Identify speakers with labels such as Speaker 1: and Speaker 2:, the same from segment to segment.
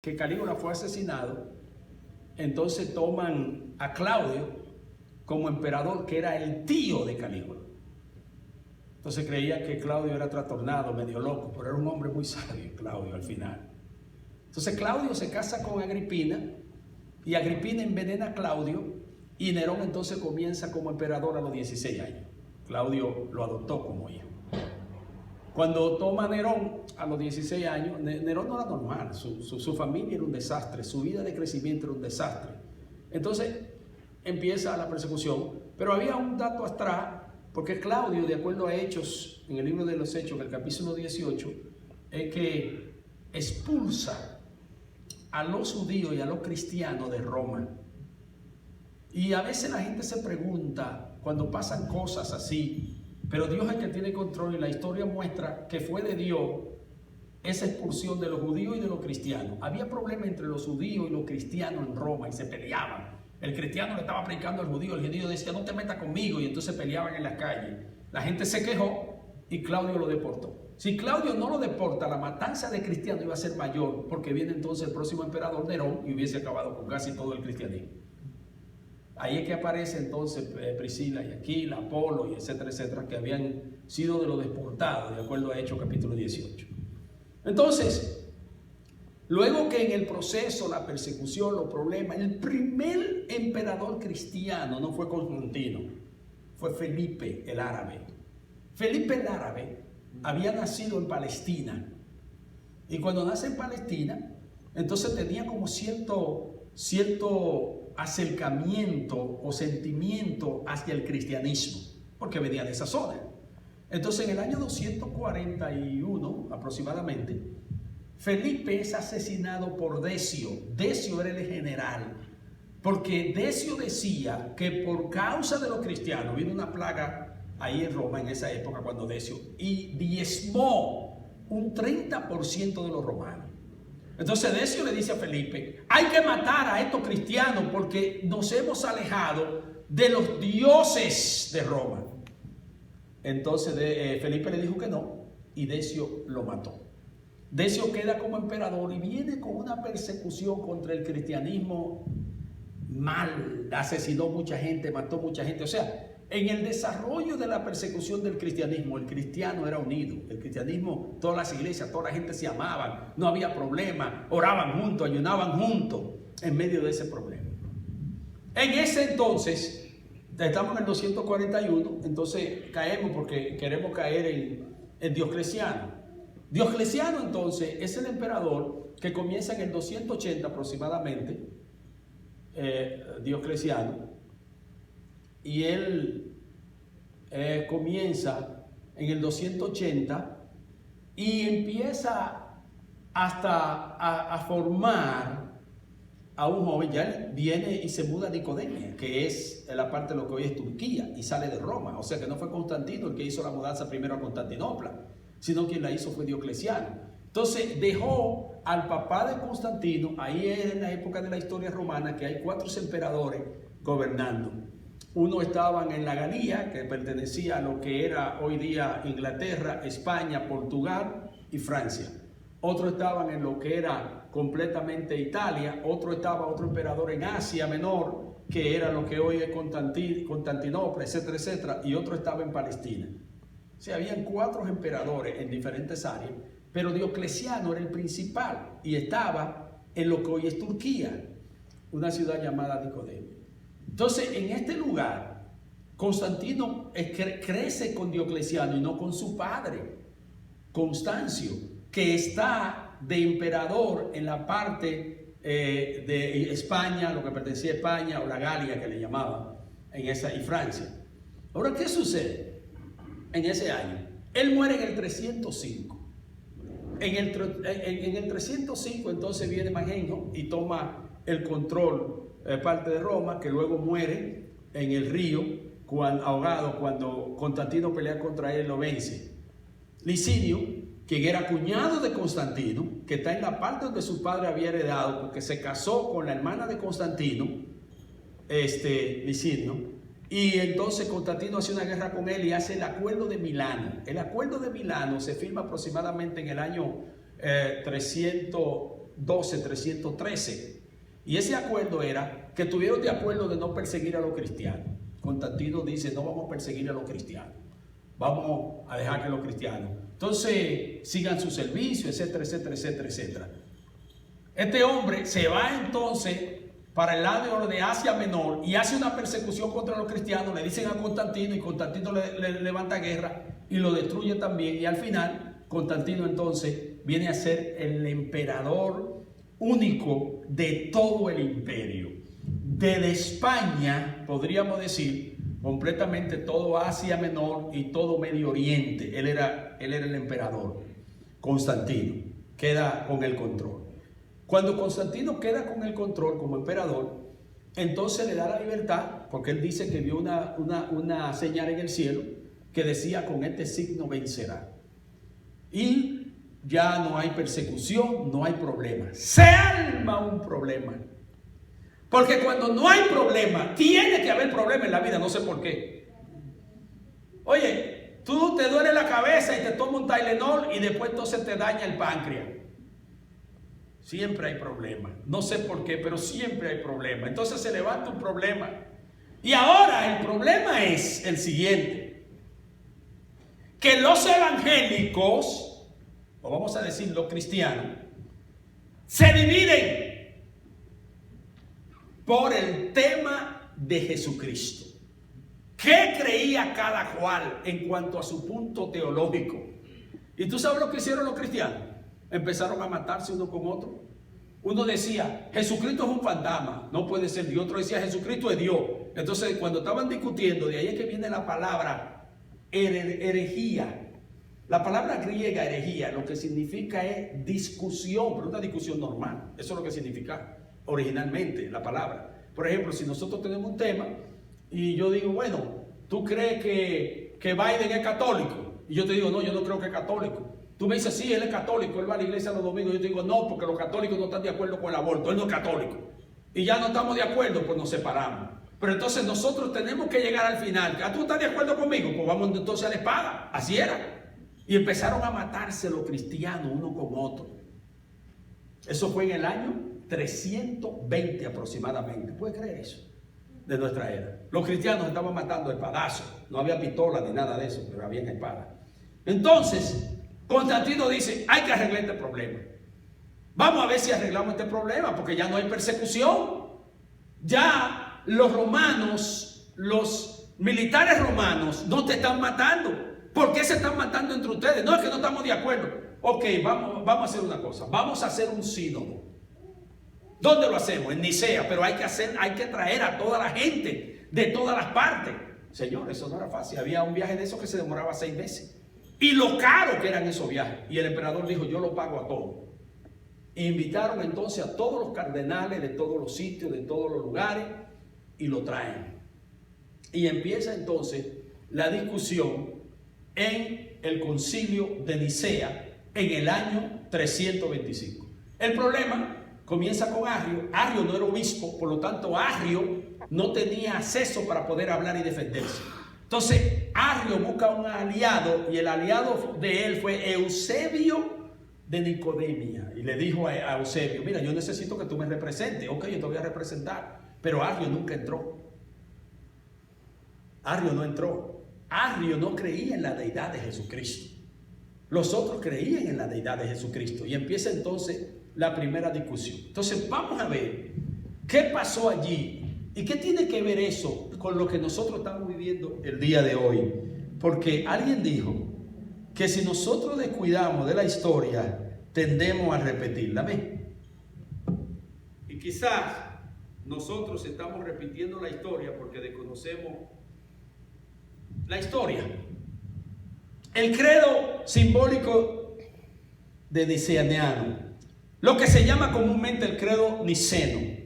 Speaker 1: que Calígula fue asesinado, entonces toman a Claudio como emperador, que era el tío de Calígula. Entonces creía que Claudio era trastornado, medio loco, pero era un hombre muy sabio, Claudio, al final. Entonces Claudio se casa con Agripina, y Agripina envenena a Claudio, y Nerón entonces comienza como emperador a los 16 años. Claudio lo adoptó como hijo. Cuando toma Nerón a los 16 años, Nerón no era normal, su familia era un desastre, su vida de crecimiento era un desastre. Entonces empieza la persecución, pero había un dato atrás, porque Claudio, de acuerdo a Hechos, en el libro de los Hechos, en el capítulo 18, es que expulsa a los judíos y a los cristianos de Roma. Y a veces la gente se pregunta, cuando pasan cosas así, pero Dios es el que tiene control, y la historia muestra que fue de Dios esa expulsión de los judíos y de los cristianos. Había problema entre los judíos y los cristianos en Roma y se peleaban. El cristiano le estaba predicando al judío, el judío decía no te metas conmigo, y entonces peleaban en las calles. La gente se quejó y Claudio lo deportó. Si Claudio no lo deporta, la matanza de cristianos iba a ser mayor, porque viene entonces el próximo emperador Nerón y hubiese acabado con casi todo el cristianismo. Ahí es que aparece entonces Priscila y Aquila, Apolo y etcétera, etcétera, que habían sido de los deportados, de acuerdo a Hechos capítulo 18. Entonces, luego que en el proceso, la persecución, los problemas, el primer emperador cristiano no fue Constantino, fue Felipe el Árabe. Felipe el Árabe había nacido en Palestina, y cuando nace en Palestina, entonces tenía como cierto acercamiento o sentimiento hacia el cristianismo, porque venía de esa zona. Entonces en el año 241 aproximadamente, Felipe es asesinado por Decio. Decio era el general, porque Decio decía que por causa de los cristianos vino una plaga ahí en Roma en esa época, cuando Decio, y diezmó un 30% de los romanos. Entonces Decio le dice a Felipe, hay que matar a estos cristianos porque nos hemos alejado de los dioses de Roma. Entonces Felipe le dijo que no, y Decio lo mató. Decio queda como emperador y viene con una persecución contra el cristianismo mal. Asesinó mucha gente, mató mucha gente. O sea, en el desarrollo de la persecución del cristianismo, el cristiano era unido. El cristianismo, todas las iglesias, toda la gente se amaban, no había problema, oraban juntos, ayunaban juntos en medio de ese problema. En ese entonces, estamos en el 241, entonces caemos porque queremos caer en Diocleciano. Diocleciano entonces es el emperador que comienza en el 280 aproximadamente, Diocleciano. Y él comienza en el 280 y empieza hasta a formar a un joven. Ya él viene y se muda a Nicodemia, que es la parte de lo que hoy es Turquía, y sale de Roma. O sea que no fue Constantino el que hizo la mudanza primero a Constantinopla, sino quien la hizo fue Diocleciano. Entonces dejó al papá de Constantino. Ahí es en la época de la historia romana que hay 4 emperadores gobernando. Uno estaban en la Galia, que pertenecía a lo que era hoy día Inglaterra, España, Portugal y Francia. Otro estaban en lo que era completamente Italia. Otro emperador en Asia Menor, que era lo que hoy es Constantinopla, etcétera, etcétera. Y otro estaba en Palestina. O sea, habían 4 emperadores en diferentes áreas, pero Diocleciano era el principal y estaba en lo que hoy es Turquía, una ciudad llamada Nicodemia. Entonces, en este lugar, Constantino crece con Diocleciano y no con su padre, Constancio, que está de emperador en la parte de España, lo que pertenecía a España, o la Galia que le llamaban, y Francia. Ahora, ¿qué sucede en ese año? Él muere en el 305. En el 305 entonces viene Mageno y toma el control parte de Roma, que luego muere en el río ahogado cuando Constantino pelea contra él, lo vence. Licinio, quien era cuñado de Constantino, que está en la parte donde su padre había heredado, porque se casó con la hermana de Constantino, Licinio, y entonces Constantino hace una guerra con él y hace el acuerdo de Milano. El acuerdo de Milano se firma aproximadamente en el año 300 312-313. Y ese acuerdo era que tuvieron de acuerdo de no perseguir a los cristianos. Constantino dice, no vamos a perseguir a los cristianos, vamos a dejar que los cristianos entonces sigan su servicio, etcétera, etcétera, etcétera, etcétera. Este hombre se va entonces para el lado de Asia Menor y hace una persecución contra los cristianos. Le dicen a Constantino y Constantino le levanta guerra y lo destruye también. Y al final Constantino entonces viene a ser el emperador único de todo el imperio. Desde España, podríamos decir, completamente todo Asia Menor y todo Medio Oriente. Él era el emperador. Constantino queda con el control. Cuando Constantino queda con el control como emperador, entonces le da la libertad, porque él dice que vio una señal en el cielo que decía, con este signo vencerá. Y ya no hay persecución, no hay problema. Se arma un problema. Porque cuando no hay problema, tiene que haber problema en la vida, no sé por qué. Oye, tú te duele la cabeza y te tomas un Tylenol y después entonces te daña el páncreas. Siempre hay problema. No sé por qué, pero siempre hay problema. Entonces se levanta un problema. Y ahora el problema es el siguiente. Que los evangélicos, o vamos a decir los cristianos, se dividen por el tema de Jesucristo. ¿Qué creía cada cual en cuanto a su punto teológico? ¿Y tú sabes lo que hicieron los cristianos? Empezaron a matarse uno con otro. Uno decía, Jesucristo es un fantasma, no puede ser Dios. Otro decía, Jesucristo es Dios. Entonces, cuando estaban discutiendo, de ahí es que viene la palabra herejía. La palabra griega herejía lo que significa es discusión, pero una discusión normal. Eso es lo que significa originalmente la palabra. Por ejemplo, si nosotros tenemos un tema y yo digo, bueno, ¿tú crees que Biden es católico? Y yo te digo, no, yo no creo que es católico. Tú me dices, sí, él es católico, él va a la iglesia los domingos. Yo te digo, no, porque los católicos no están de acuerdo con el aborto, él no es católico. Y ya no estamos de acuerdo, pues nos separamos. Pero entonces nosotros tenemos que llegar al final. ¿Tú estás de acuerdo conmigo? Pues vamos entonces a la espada. Así era. Y empezaron a matarse los cristianos uno con otro. Eso fue en el año 320 aproximadamente. ¿Puedes creer eso? De nuestra era. Los cristianos estaban matando a espadazos. No había pistola ni nada de eso, pero había espada. Entonces, Constantino dice, hay que arreglar este problema. Vamos a ver si arreglamos este problema, porque ya no hay persecución. Ya los romanos, los militares romanos no te están matando. ¿Por qué se están matando entre ustedes? No, es que no estamos de acuerdo. Ok, vamos a hacer una cosa. Vamos a hacer un sínodo. ¿Dónde lo hacemos? En Nicea. Pero hay que traer a toda la gente de todas las partes. Señor, eso no era fácil. Había un viaje de esos que se demoraba 6 meses. Y lo caro que eran esos viajes. Y el emperador dijo, yo lo pago a todos. E invitaron entonces a todos los cardenales de todos los sitios, de todos los lugares, y lo traen. Y empieza entonces la discusión en el concilio de Nicea en el año 325. El problema comienza con Arrio. Arrio no era obispo, por lo tanto Arrio no tenía acceso para poder hablar y defenderse. Entonces Arrio busca un aliado y el aliado de él fue Eusebio de Nicodemia. Y le dijo a Eusebio, mira, yo necesito que tú me representes. Ok, yo te voy a representar. Pero Arrio nunca entró. Arrio no entró. Arrio no creía en la deidad de Jesucristo. Los otros creían en la deidad de Jesucristo. Y empieza entonces la primera discusión. Entonces vamos a ver qué pasó allí. ¿Y qué tiene que ver eso con lo que nosotros estamos viviendo el día de hoy? Porque alguien dijo que si nosotros descuidamos de la historia, tendemos a repetirla. ¿Ven? Y quizás nosotros estamos repitiendo la historia porque desconocemos la historia. El credo simbólico de Niceniano, lo que se llama comúnmente el credo niceno,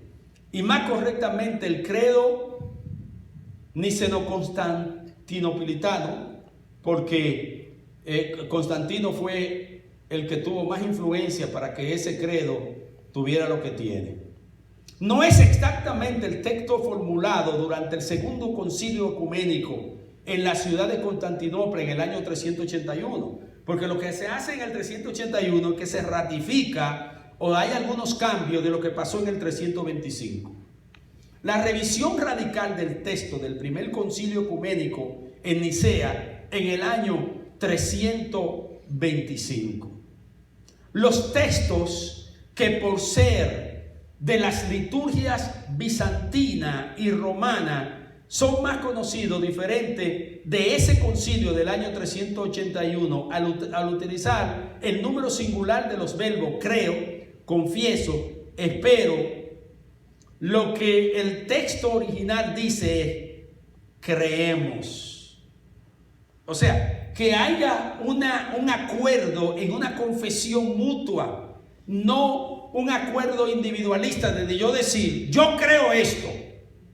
Speaker 1: y más correctamente el credo niceno-constantinopolitano, porque Constantino fue el que tuvo más influencia para que ese credo tuviera lo que tiene. No es exactamente el texto formulado durante el segundo concilio ecuménico en la ciudad de Constantinopla en el año 381, porque lo que se hace en el 381 es que se ratifica o hay algunos cambios de lo que pasó en el 325. La revisión radical del texto del primer concilio ecuménico en Nicea en el año 325. Los textos que por ser de las liturgias bizantina y romana son más conocidos, diferente de ese concilio del año 381, al utilizar el número singular de los verbos creo, confieso, espero, lo que el texto original dice es creemos. O sea, que haya un acuerdo en una confesión mutua, no un acuerdo individualista de yo decir, yo creo esto.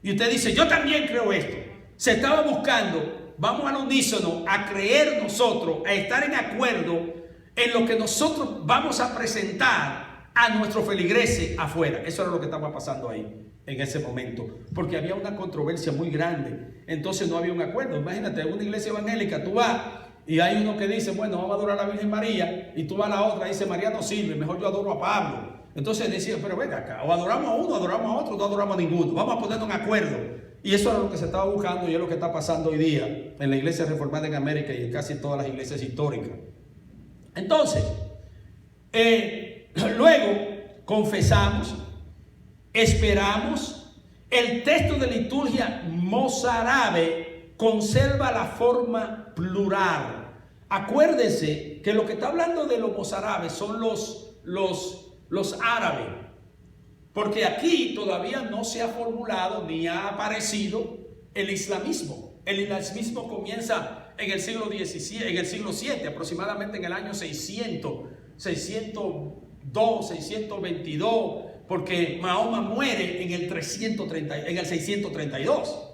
Speaker 1: Y usted dice, yo también creo esto. Se estaba buscando, vamos al unísono, a creer nosotros, a estar en acuerdo en lo que nosotros vamos a presentar a nuestros feligreses afuera. Eso era lo que estaba pasando ahí en ese momento, porque había una controversia muy grande. Entonces no había un acuerdo. Imagínate, en una iglesia evangélica tú vas y hay uno que dice, bueno, vamos a adorar a la Virgen María, y tú vas a la otra y dice, María no sirve, mejor yo adoro a Pablo. Entonces decía, pero venga acá, o adoramos a uno, adoramos a otro, no adoramos a ninguno, vamos a ponernos en acuerdo. Y eso era lo que se estaba buscando y es lo que está pasando hoy día en la iglesia reformada en América y en casi todas las iglesias históricas. Entonces, luego confesamos, esperamos. El texto de liturgia mozárabe conserva la forma plural. Acuérdense que lo que está hablando de los mozárabes son los árabes, porque aquí todavía no se ha formulado ni ha aparecido el islamismo. El islamismo comienza en el siglo XVII, en el siglo VII, aproximadamente en el año 602, 622, porque Mahoma muere en el 632.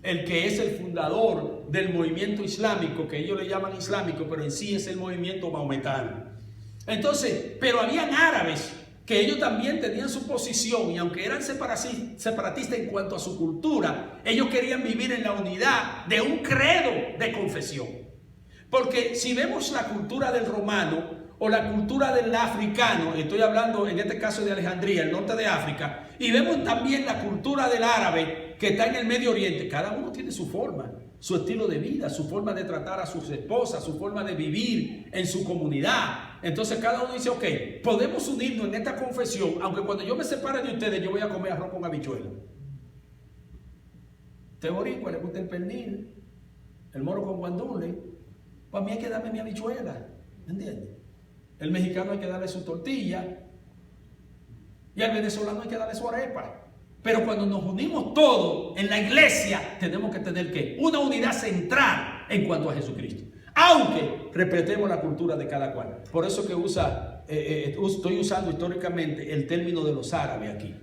Speaker 1: El que es el fundador del movimiento islámico, que ellos le llaman islámico, pero en sí es el movimiento maometano. Entonces, pero habían árabes que ellos también tenían su posición, y aunque eran separatistas en cuanto a su cultura, ellos querían vivir en la unidad de un credo de confesión. Porque si vemos la cultura del romano o la cultura del africano, estoy hablando en este caso de Alejandría, el norte de África, y vemos también la cultura del árabe que está en el Medio Oriente, cada uno tiene su forma, su estilo de vida, su forma de tratar a sus esposas, su forma de vivir en su comunidad. Entonces cada uno dice, ok, podemos unirnos en esta confesión, aunque cuando yo me separe de ustedes, yo voy a comer arroz con habichuela. Usted boricua, le gusta el pernil, el moro con guandule, para mí hay que darme mi habichuela, ¿entiendes? El mexicano hay que darle su tortilla, y al venezolano hay que darle su arepa. Pero cuando nos unimos todos en la iglesia, tenemos que tener ¿qué? Una unidad central en cuanto a Jesucristo. Aunque respetemos la cultura de cada cual. Por eso que estoy usando históricamente el término de los árabes aquí.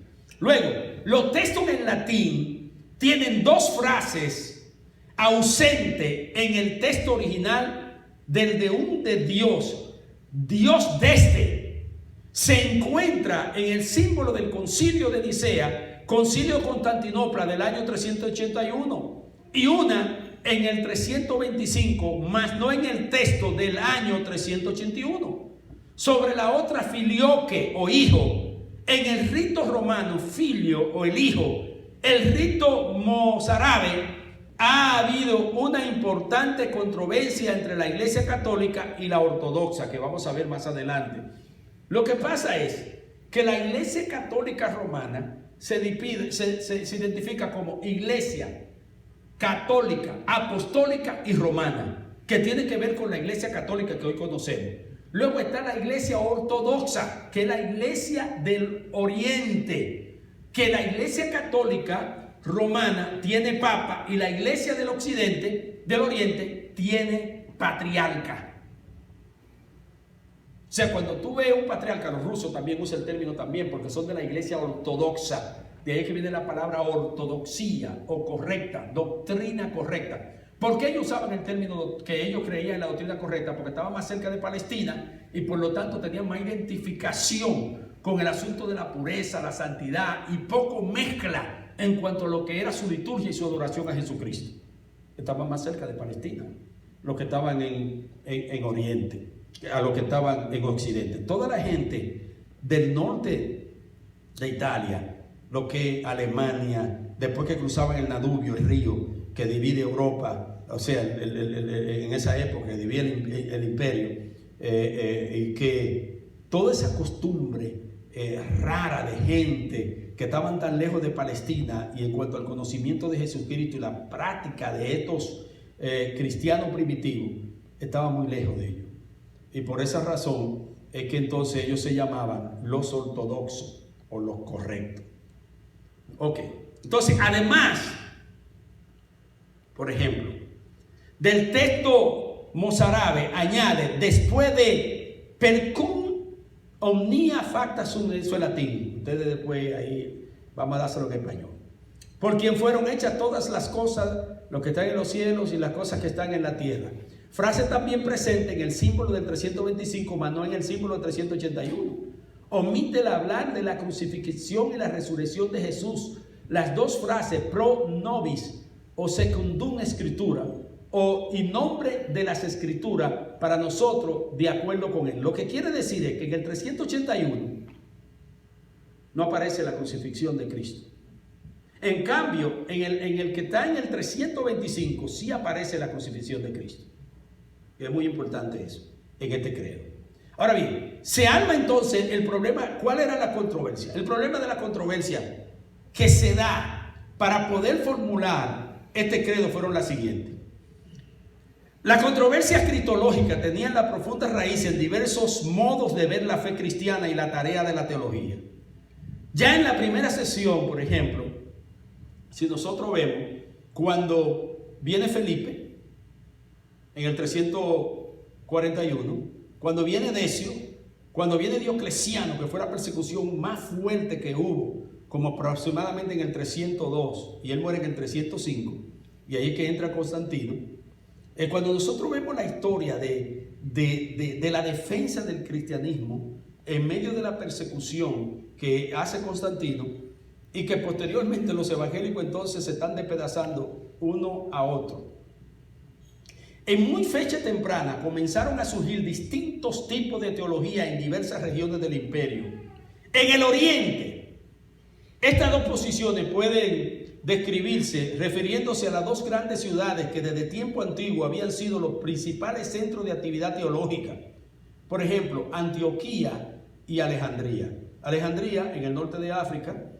Speaker 1: Luego, los textos en latín tienen dos frases ausentes en el texto original del deum de Dios. Dios desde se encuentra en el símbolo del concilio de Nicea, concilio de Constantinopla del año 381, y una en el 325, más no en el texto del año 381. Sobre la otra, filioque o hijo, en el rito romano, filio o el hijo, el rito mozárabe, ha habido una importante controversia entre la Iglesia Católica y la Ortodoxa, que vamos a ver más adelante. Lo que pasa es que la Iglesia Católica Romana se identifica como Iglesia Católica, Apostólica y Romana, que tiene que ver con la Iglesia Católica que hoy conocemos. Luego está la Iglesia Ortodoxa, que es la Iglesia del Oriente, que la Iglesia Católica Romana tiene Papa y la Iglesia del Occidente, del Oriente, tiene Patriarca. O sea, cuando tú ves un patriarca, los rusos también usan el término también, porque son de la iglesia ortodoxa. De ahí que viene la palabra ortodoxia o correcta, doctrina correcta. ¿Por qué ellos usaban el término que ellos creían en la doctrina correcta? Porque estaban más cerca de Palestina y por lo tanto tenían más identificación con el asunto de la pureza, la santidad y poco mezcla en cuanto a lo que era su liturgia y su adoración a Jesucristo. Estaban más cerca de Palestina, los que estaban en Oriente, a los que estaban en Occidente. Toda la gente del norte de Italia, lo que Alemania, después que cruzaban el Danubio, el río que divide Europa, o sea, en esa época que divide el imperio, y que toda esa costumbre rara de gente que estaban tan lejos de Palestina, y en cuanto al conocimiento de Jesucristo y la práctica de estos cristianos primitivos, estaba muy lejos de ellos. Y por esa razón es que entonces ellos se llamaban los ortodoxos o los correctos. Ok, entonces además, por ejemplo, del texto mozárabe añade, después de percum omnia facta sum, eso es latín. Ustedes después ahí vamos a dárselo en español. Por quien fueron hechas todas las cosas, lo que están en los cielos y las cosas que están en la tierra. Frase también presente en el símbolo del 325, mas no en el símbolo del 381. Omite el hablar de la crucifixión y la resurrección de Jesús. Las dos frases pro nobis o secundum escritura o en nombre de las escrituras para nosotros de acuerdo con él. Lo que quiere decir es que en el 381 no aparece la crucifixión de Cristo. En cambio, en el que está en el 325 sí aparece la crucifixión de Cristo. Y es muy importante eso en este credo. Ahora bien, se arma entonces el problema. ¿Cuál era la controversia? El problema de la controversia que se da para poder formular este credo fueron las siguientes. La controversia cristológica tenía la profunda raíz en diversos modos de ver la fe cristiana y la tarea de la teología. Ya en la primera sesión, por ejemplo, si nosotros vemos cuando viene Felipe en el 341, cuando viene Decio, cuando viene Diocleciano, que fue la persecución más fuerte que hubo, como aproximadamente en el 302, y él muere en el 305, y ahí es que entra Constantino. Cuando nosotros vemos la historia de la defensa del cristianismo en medio de la persecución que hace Constantino, y que posteriormente los evangélicos entonces se están despedazando uno a otro. En muy fecha temprana comenzaron a surgir distintos tipos de teología en diversas regiones del imperio. En el oriente, estas dos posiciones pueden describirse refiriéndose a las dos grandes ciudades que desde tiempo antiguo habían sido los principales centros de actividad teológica. Por ejemplo, Antioquía y Alejandría. Alejandría, en el norte de África,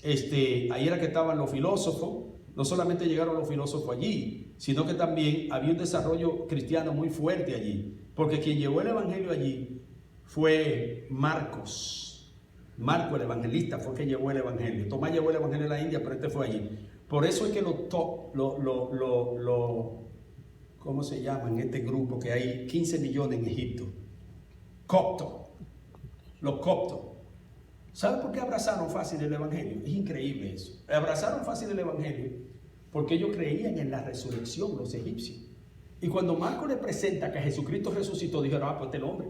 Speaker 1: ahí era que estaban los filósofos. No solamente llegaron los filósofos allí, sino que también había un desarrollo cristiano muy fuerte allí, porque quien llevó el evangelio allí fue Marcos. Marco, el evangelista, fue quien llevó el evangelio. Tomás llevó el evangelio a la India, pero este fue allí. Por eso es que ¿cómo se llaman este grupo? Que hay 15 millones en Egipto. Coptos. Los coptos. ¿Sabe por qué abrazaron fácil el evangelio? Es increíble eso. Abrazaron fácil el evangelio porque ellos creían en la resurrección, los egipcios. Y cuando Marco le presenta que Jesucristo resucitó, dijeron, pues este es el hombre.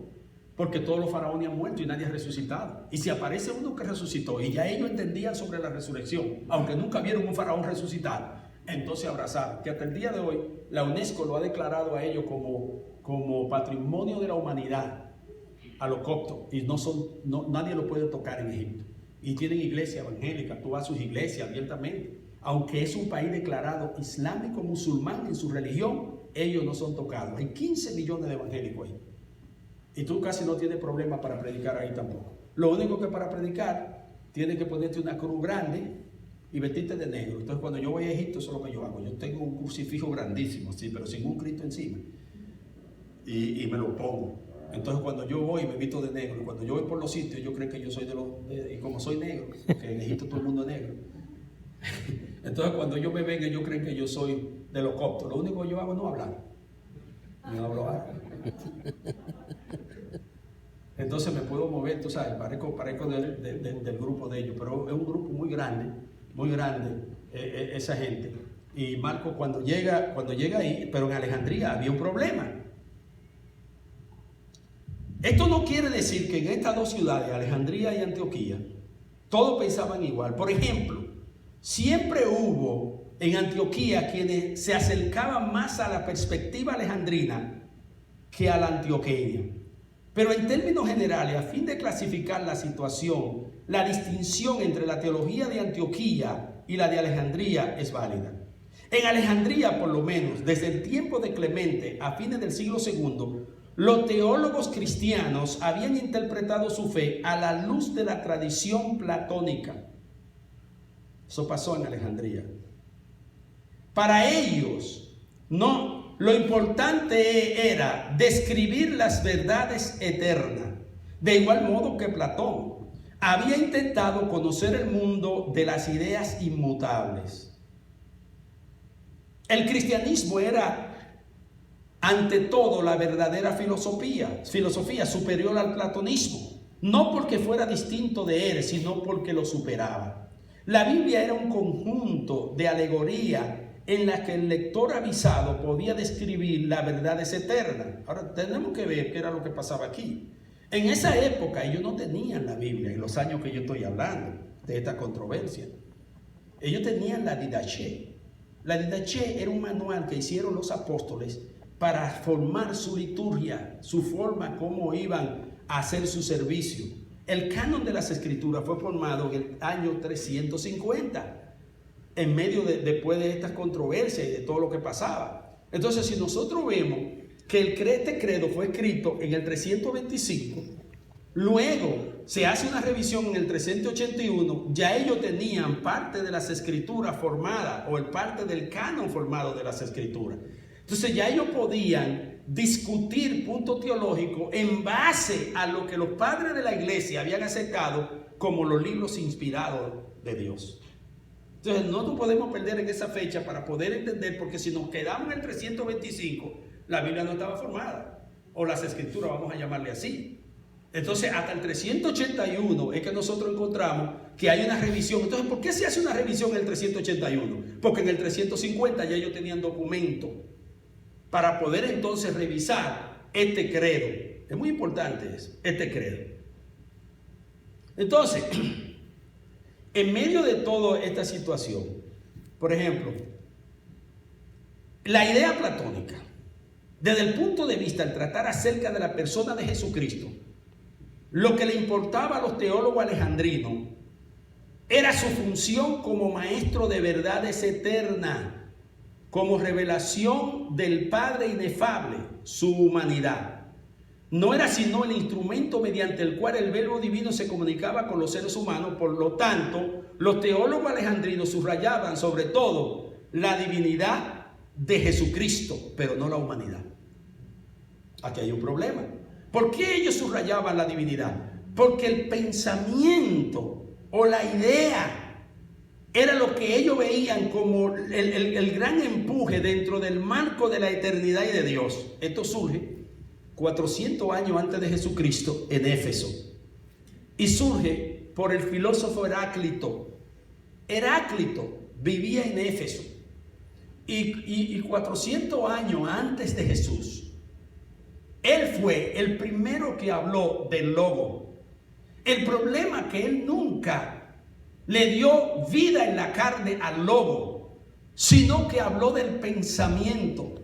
Speaker 1: Porque todos los faraones han muerto y nadie ha resucitado. Y si aparece uno que resucitó, y ya ellos entendían sobre la resurrección, aunque nunca vieron un faraón resucitado, entonces abrazaron. Que hasta el día de hoy la UNESCO lo ha declarado a ellos como patrimonio de la humanidad, a los coptos, y nadie lo puede tocar en Egipto. Y tienen iglesia evangélica, tú vas a sus iglesias abiertamente. Aunque es un país declarado islámico musulmán en su religión, ellos no son tocados. Hay 15 millones de evangélicos ahí. Y tú casi no tienes problema para predicar ahí tampoco. Lo único que para predicar, tienes que ponerte una cruz grande y vestirte de negro. Entonces cuando yo voy a Egipto, eso es lo que yo hago. Yo tengo un crucifijo grandísimo, sí, pero sin un Cristo encima. Y me lo pongo. Entonces cuando yo voy me visto de negro, y cuando yo voy por los sitios yo creo que yo soy y como soy negro, porque en Egipto todo el mundo es negro, entonces cuando yo me venga ellos creen que yo soy de los coptos. Lo único que yo hago es no hablar, no hablar. Entonces me puedo mover, tú sabes, parezco del grupo de ellos, pero es un grupo muy grande esa gente. Y Marco cuando llega ahí, pero en Alejandría había un problema. Esto no quiere decir que en estas dos ciudades, Alejandría y Antioquía, todos pensaban igual. Por ejemplo, siempre hubo en Antioquía quienes se acercaban más a la perspectiva alejandrina que a la antioqueña. Pero en términos generales, a fin de clasificar la situación, la distinción entre la teología de Antioquía y la de Alejandría es válida. En Alejandría, por lo menos, desde el tiempo de Clemente a fines del siglo II, los teólogos cristianos habían interpretado su fe a la luz de la tradición platónica. Eso pasó en Alejandría. Para ellos, no, lo importante era describir las verdades eternas, de igual modo que Platón había intentado conocer el mundo de las ideas inmutables. El cristianismo era, ante todo, la verdadera filosofía superior al platonismo, no porque fuera distinto de él, sino porque lo superaba. La Biblia era un conjunto de alegoría en la que el lector avisado podía describir las verdades eternas. Ahora tenemos que ver qué era lo que pasaba aquí. En esa época ellos no tenían la Biblia, en los años que yo estoy hablando de esta controversia. Ellos tenían la Didache. La Didache era un manual que hicieron los apóstoles para formar su liturgia, su forma, cómo iban a hacer su servicio. El canon de las escrituras fue formado en el año 350, en medio después de estas controversias y de todo lo que pasaba. Entonces, si nosotros vemos que este credo fue escrito en el 325, luego se hace una revisión en el 381, ya ellos tenían parte de las escrituras formadas, o el parte del canon formado de las escrituras. Entonces ya ellos podían discutir puntos teológicos en base a lo que los padres de la iglesia habían aceptado como los libros inspirados de Dios. Entonces no nos podemos perder en esa fecha para poder entender, porque si nos quedamos en el 325, la Biblia no estaba formada, o las escrituras, vamos a llamarle así. Entonces hasta el 381 es que nosotros encontramos que hay una revisión. Entonces, ¿por qué se hace una revisión en el 381? Porque en el 350 ya ellos tenían documento para poder entonces revisar este credo. Es muy importante eso, este credo. Entonces, en medio de toda esta situación, por ejemplo, la idea platónica, desde el punto de vista al tratar acerca de la persona de Jesucristo, lo que le importaba a los teólogos alejandrinos era su función como maestro de verdades eternas, como revelación del Padre inefable, su humanidad. No era sino el instrumento mediante el cual el verbo divino se comunicaba con los seres humanos. Por lo tanto, los teólogos alejandrinos subrayaban sobre todo la divinidad de Jesucristo, pero no la humanidad. Aquí hay un problema. ¿Por qué ellos subrayaban la divinidad? Porque el pensamiento o la idea era lo que ellos veían como el gran empuje dentro del marco de la eternidad y de Dios. Esto surge 400 años antes de Jesucristo en Éfeso. Y surge por el filósofo Heráclito. Heráclito vivía en Éfeso. Y 400 años antes de Jesús, él fue el primero que habló del logo. El problema es que él nunca le dio vida en la carne al logo, sino que habló del pensamiento.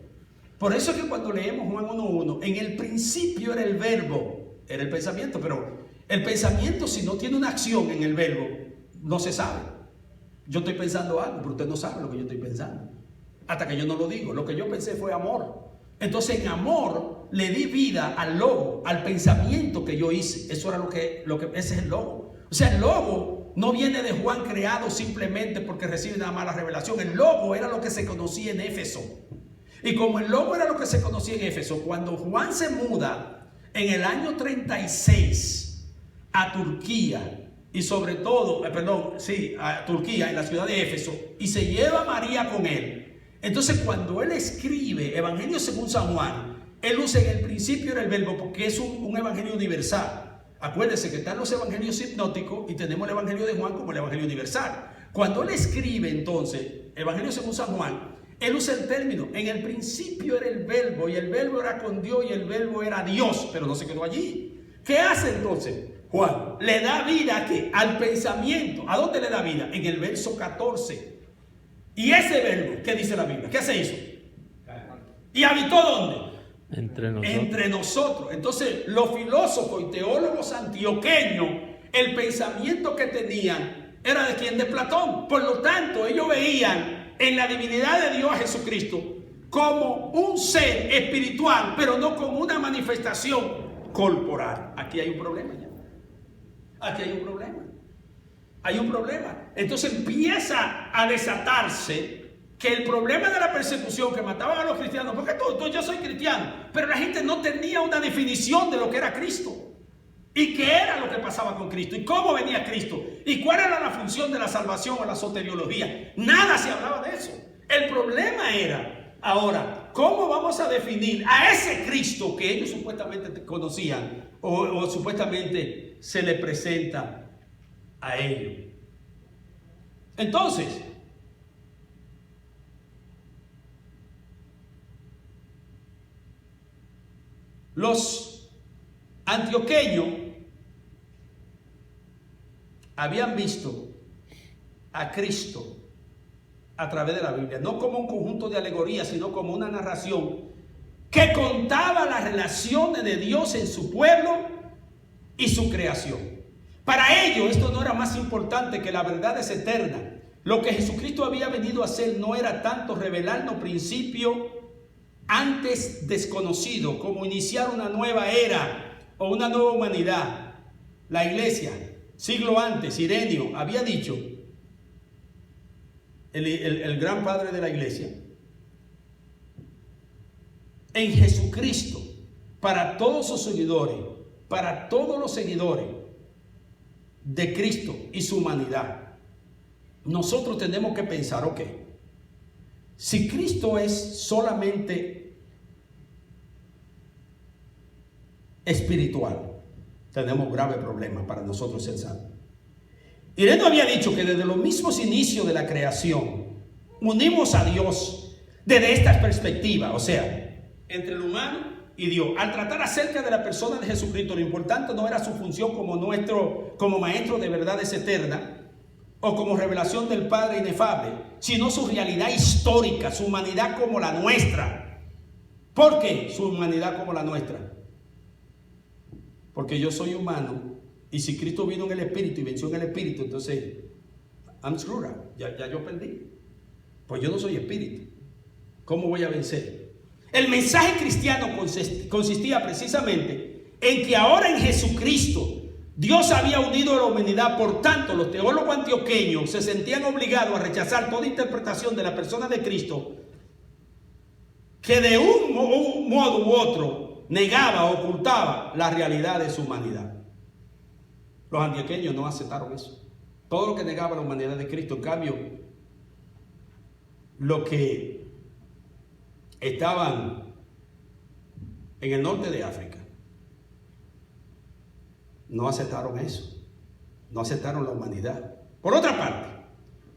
Speaker 1: Por eso es que cuando leemos Juan 1:1, en el principio era el verbo, era el pensamiento, pero el pensamiento, si no tiene una acción en el verbo, no se sabe. Yo estoy pensando algo, pero usted no sabe lo que yo estoy pensando, hasta que yo no lo digo. Lo que yo pensé fue amor. Entonces en amor le di vida al logo, al pensamiento que yo hice. Eso era lo que ese es el logo. O sea, el logo no viene de Juan creado simplemente porque recibe una mala revelación. El logo era lo que se conocía en Éfeso. Y como el logo era lo que se conocía en Éfeso, cuando Juan se muda en el año 36 a Turquía, y sobre todo, a Turquía, en la ciudad de Éfeso, y se lleva a María con él. Entonces cuando él escribe Evangelio según San Juan, él usa en el principio era el verbo porque es un evangelio universal. Acuérdense que están los evangelios sinópticos y tenemos el evangelio de Juan como el evangelio universal. Cuando él escribe entonces Evangelio según San Juan, él usa el término, en el principio era el verbo y el verbo era con Dios y el verbo era Dios, pero no se quedó allí. ¿Qué hace entonces Juan? Le da vida ¿a qué? Al pensamiento. ¿A dónde le da vida? En el verso 14. Y ese verbo, ¿qué dice la Biblia? ¿Qué se hizo? ¿Y habitó dónde? Entre nosotros. Entonces, los filósofos y teólogos antioqueños, el pensamiento que tenían era de quién, de Platón. Por lo tanto, ellos veían en la divinidad de Dios a Jesucristo como un ser espiritual, pero no como una manifestación corporal. Aquí hay un problema ya. Aquí hay un problema. Hay un problema. Entonces empieza a desatarse que el problema de la persecución que mataban a los cristianos, porque yo soy cristiano, pero la gente no tenía una definición de lo que era Cristo y qué era lo que pasaba con Cristo y cómo venía Cristo y cuál era la función de la salvación o la soteriología. Nada se hablaba de eso. El problema era, ahora, ¿cómo vamos a definir a ese Cristo que ellos supuestamente conocían o supuestamente se le presenta a ellos? Entonces, los antioqueños habían visto a Cristo a través de la Biblia, no como un conjunto de alegorías, sino como una narración que contaba las relaciones de Dios en su pueblo y su creación. Para ellos esto no era más importante que la verdad es eterna. Lo que Jesucristo había venido a hacer no era tanto revelarnos principios antes desconocido, como iniciar una nueva era o una nueva humanidad. La iglesia, siglo antes, Ireneo había dicho, el gran padre de la iglesia, en Jesucristo, para todos sus seguidores, para todos los seguidores de Cristo y su humanidad, nosotros tenemos que pensar, ok, si Cristo es solamente espiritual, tenemos graves problemas para nosotros ser salvos. Ireneo había dicho que desde los mismos inicios de la creación unimos a Dios desde esta perspectiva, o sea, entre el humano y Dios. Al tratar acerca de la persona de Jesucristo, lo importante no era su función como maestro de verdades eternas o como revelación del Padre inefable, sino su realidad histórica, su humanidad como la nuestra. ¿Por qué su humanidad como la nuestra? Porque yo soy humano y si Cristo vino en el Espíritu y venció en el Espíritu, entonces I'm screwed up. Ya yo perdí. Pues yo no soy Espíritu. ¿Cómo voy a vencer? El mensaje cristiano consistía precisamente en que ahora en Jesucristo Dios había unido a la humanidad. Por tanto, los teólogos antioqueños se sentían obligados a rechazar toda interpretación de la persona de Cristo que de un modo u otro negaba o ocultaba la realidad de su humanidad. Los antioqueños no aceptaron eso. Todo lo que negaba la humanidad de Cristo. En cambio, los que estaban en el norte de África no aceptaron eso. No aceptaron la humanidad. Por otra parte,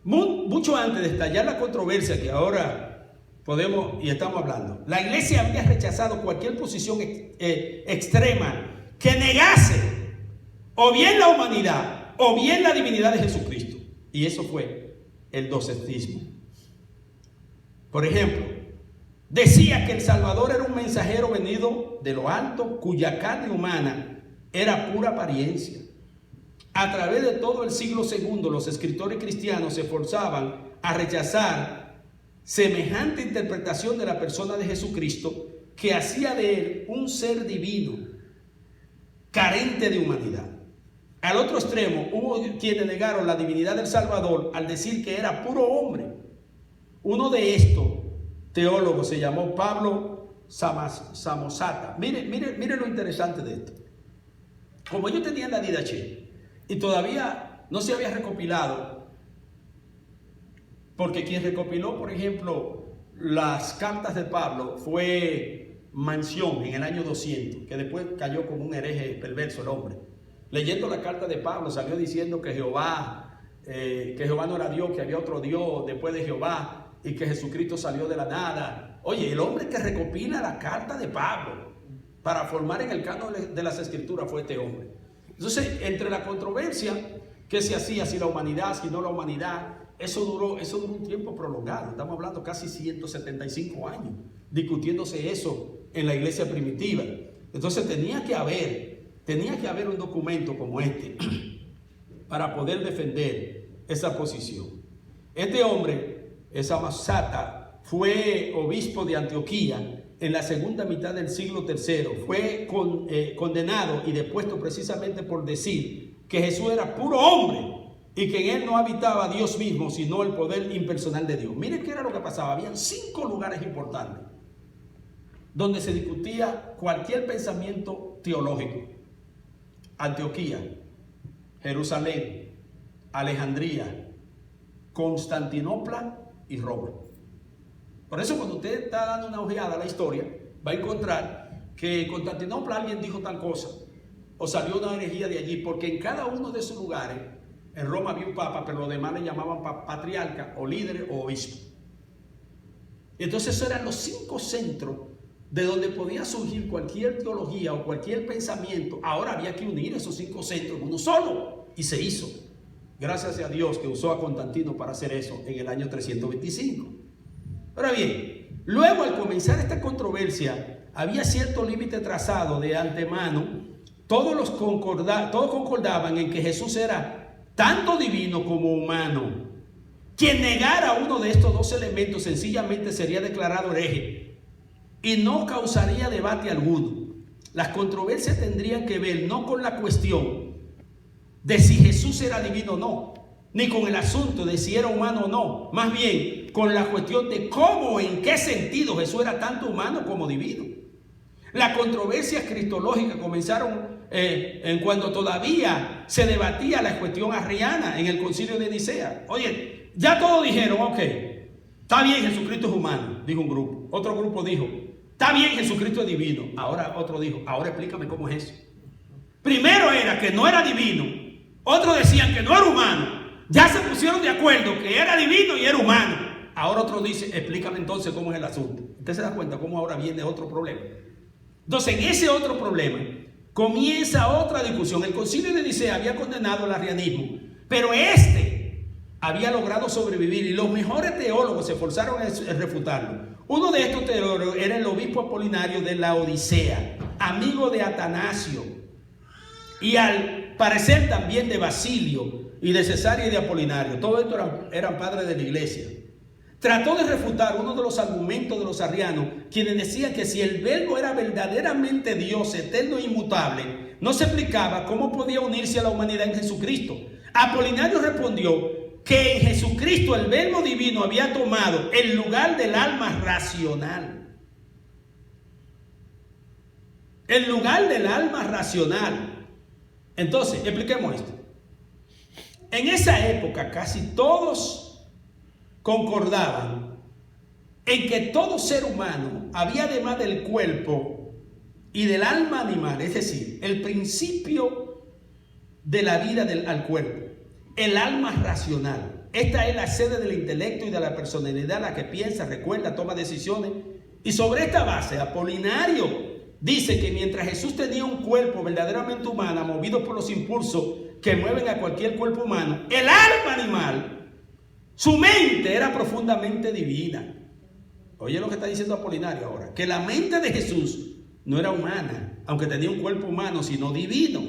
Speaker 1: mucho antes de estallar la controversia que ahora podemos y estamos hablando, la iglesia había rechazado cualquier posición extrema que negase o bien la humanidad o bien la divinidad de Jesucristo. Y eso fue el docetismo. Por ejemplo, decía que el Salvador era un mensajero venido de lo alto, cuya carne humana era pura apariencia. A través de todo el siglo II, los escritores cristianos se esforzaban a rechazar semejante interpretación de la persona de Jesucristo que hacía de él un ser divino, carente de humanidad. Al otro extremo, hubo quienes negaron la divinidad del Salvador al decir que era puro hombre. Uno de estos teólogos se llamó Pablo Samosata. Mire lo interesante de esto. Como yo tenía la Didache y todavía no se había recopilado, porque quien recopiló, por ejemplo, las cartas de Pablo fue Manción en el año 200, que después cayó como un hereje perverso el hombre. Leyendo la carta de Pablo salió diciendo que Jehová no era Dios, que había otro Dios después de Jehová y que Jesucristo salió de la nada. Oye, el hombre que recopila la carta de Pablo para formar en el canon de las Escrituras fue este hombre. Entonces, entre la controversia que se hacía, si la humanidad, si no la humanidad, eso duró un tiempo prolongado. Estamos hablando casi 175 años discutiéndose eso en la iglesia primitiva. Entonces tenía que haber un documento como este para poder defender esa posición. Este hombre, Samosata, fue obispo de Antioquía en la segunda mitad del siglo III. Fue condenado y depuesto precisamente por decir que Jesús era puro hombre y que en él no habitaba Dios mismo, sino el poder impersonal de Dios. Miren qué era lo que pasaba. Habían 5 lugares importantes donde se discutía cualquier pensamiento teológico: Antioquía, Jerusalén, Alejandría, Constantinopla y Roma. Por eso, cuando usted está dando una ojeada a la historia, va a encontrar que en Constantinopla alguien dijo tal cosa, o salió una herejía de allí, porque en cada uno de esos lugares, en Roma había un papa, pero los demás le llamaban patriarca o líder o obispo. Entonces esos eran los 5 centros de donde podía surgir cualquier teología o cualquier pensamiento. Ahora había que unir esos 5 centros en uno solo, y se hizo. Gracias a Dios que usó a Constantino para hacer eso en el año 325. Ahora bien, luego al comenzar esta controversia, había cierto límite trazado de antemano. Todos concordaban en que Jesús era tanto divino como humano. Quien negara uno de estos 2 elementos sencillamente sería declarado hereje y no causaría debate alguno. Las controversias tendrían que ver no con la cuestión de si Jesús era divino o no, ni con el asunto de si era humano o no, más bien con la cuestión de cómo, en qué sentido Jesús era tanto humano como divino. Las controversias cristológicas comenzaron en cuando todavía se debatía la cuestión arriana en el concilio de Nicea. Oye, ya todos dijeron, ok, está bien, Jesucristo es humano, dijo un grupo. Otro grupo dijo, está bien, Jesucristo es divino. Ahora otro dijo, ahora explícame cómo es eso. Primero era que no era divino, otros decían que no era humano. Ya se pusieron de acuerdo que era divino y era humano. Ahora otro dice, explícame entonces cómo es el asunto. Usted se da cuenta cómo ahora viene otro problema. Entonces, en ese otro problema comienza otra discusión. El concilio de Nicea había condenado el arrianismo, pero había logrado sobrevivir y los mejores teólogos se esforzaron en refutarlo. Uno de estos teólogos era el obispo Apolinario de la Odisea, amigo de Atanasio, y al parecer también de Basilio y de Cesario y de Apolinario. Todos estos eran padres de la iglesia. Trató de refutar uno de los argumentos de los arrianos, quienes decían que si el verbo era verdaderamente Dios, eterno e inmutable, no se explicaba cómo podía unirse a la humanidad en Jesucristo. Apolinario respondió que en Jesucristo el verbo divino había tomado el lugar del alma racional. El lugar del alma racional. Entonces, expliquemos esto. En esa época casi todos concordaban en que todo ser humano había, además del cuerpo y del alma animal, es decir, el principio de la vida al cuerpo, el alma racional. Esta es la sede del intelecto y de la personalidad, la que piensa, recuerda, toma decisiones. Y sobre esta base, Apolinario dice que mientras Jesús tenía un cuerpo verdaderamente humano, movido por los impulsos que mueven a cualquier cuerpo humano, el alma animal, su mente era profundamente divina. Oye lo que está diciendo Apolinario ahora, que la mente de Jesús no era humana, aunque tenía un cuerpo humano, sino divino.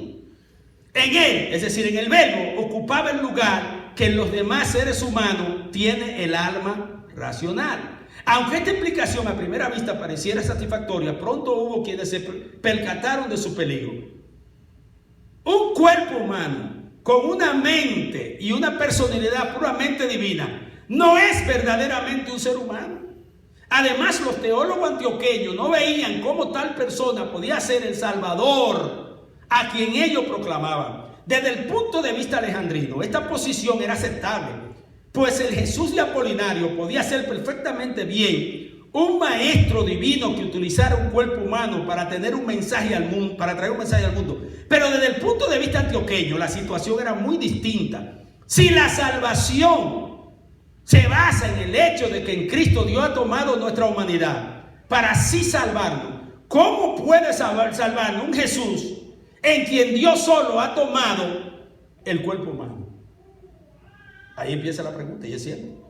Speaker 1: En él, es decir, en el verbo, ocupaba el lugar que en los demás seres humanos tiene el alma racional. Aunque esta explicación a primera vista pareciera satisfactoria, pronto hubo quienes se percataron de su peligro. Un cuerpo humano con una mente y una personalidad puramente divina no es verdaderamente un ser humano. Además, los teólogos antioqueños no veían cómo tal persona podía ser el Salvador a quien ellos proclamaban. Desde el punto de vista alejandrino, esta posición era aceptable, pues el Jesús de Apolinario podía ser perfectamente bien un maestro divino que utilizara un cuerpo humano para tener un mensaje al mundo, para traer un mensaje al mundo. Pero desde el punto de vista antioqueño, la situación era muy distinta. Si la salvación se basa en el hecho de que en Cristo Dios ha tomado nuestra humanidad para así salvarnos, ¿cómo puede salvarnos un Jesús en quien Dios solo ha tomado el cuerpo humano? Ahí empieza la pregunta, y es cierto.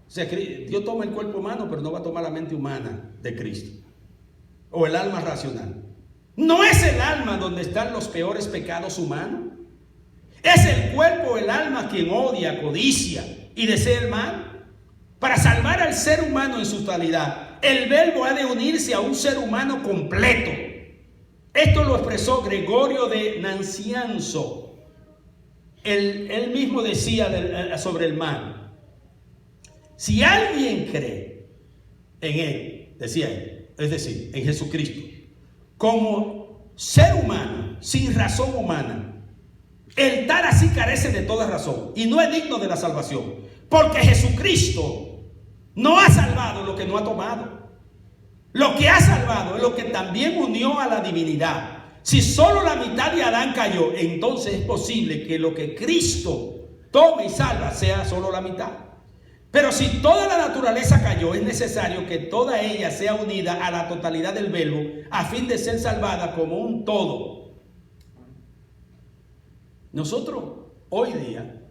Speaker 1: O sea, Dios toma el cuerpo humano, pero no va a tomar la mente humana de Cristo. o el alma racional. ¿No es el alma donde están los peores pecados humanos? ¿Es el cuerpo o el alma quien odia, codicia y desea el mal? Para salvar al ser humano en su totalidad, el verbo ha de unirse a un ser humano completo. Esto lo expresó Gregorio de Nancianzo. Él mismo decía sobre el mal: si alguien cree en él, decía él, es decir, en Jesucristo, como ser humano, sin razón humana, el tal así carece de toda razón y no es digno de la salvación, porque Jesucristo no ha salvado lo que no ha tomado. Lo que ha salvado es lo que también unió a la divinidad. Si solo la mitad de Adán cayó, entonces es posible que lo que Cristo tome y salva sea solo la mitad. Pero si toda la naturaleza cayó, es necesario que toda ella sea unida a la totalidad del verbo a fin de ser salvada como un todo. Nosotros hoy día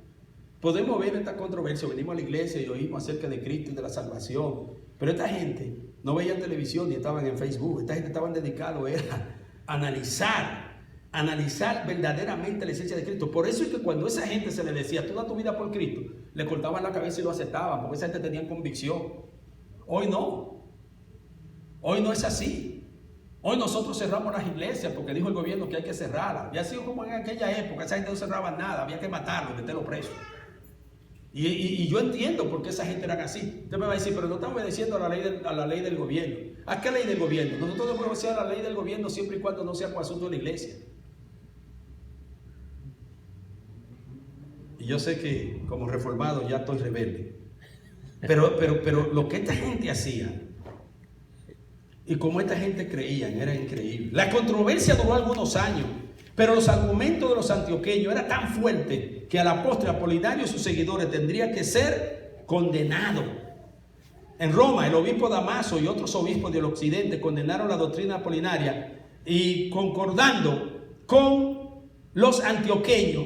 Speaker 1: podemos ver esta controversia, venimos a la iglesia y oímos acerca de Cristo y de la salvación, pero esta gente no veían televisión ni estaban en Facebook. Esta gente estaban dedicados a analizar verdaderamente la esencia de Cristo. Por eso es que cuando esa gente se le decía, tú da tu vida por Cristo, le cortaban la cabeza y lo aceptaban, porque esa gente tenía convicción. Hoy no es así. Hoy nosotros cerramos las iglesias porque dijo el gobierno que hay que cerrarlas. Y así como en aquella época, esa gente no cerraba nada, había que matarlo, meterlo preso. Y yo entiendo por qué esa gente era así. Usted me va a decir, pero no estamos obedeciendo a la ley del gobierno. ¿A qué ley del gobierno? Nosotros no podemos obedecer a la ley del gobierno siempre y cuando no sea con asunto de la iglesia. Y yo sé que como reformado ya estoy rebelde. Pero lo que esta gente hacía y como esta gente creían era increíble. La controversia duró algunos años, pero los argumentos de los antioqueños eran tan fuertes que a la postre Apolinario y sus seguidores tendría que ser condenado. En Roma, el obispo Damaso y otros obispos del occidente condenaron la doctrina apolinaria y concordando con los antioqueños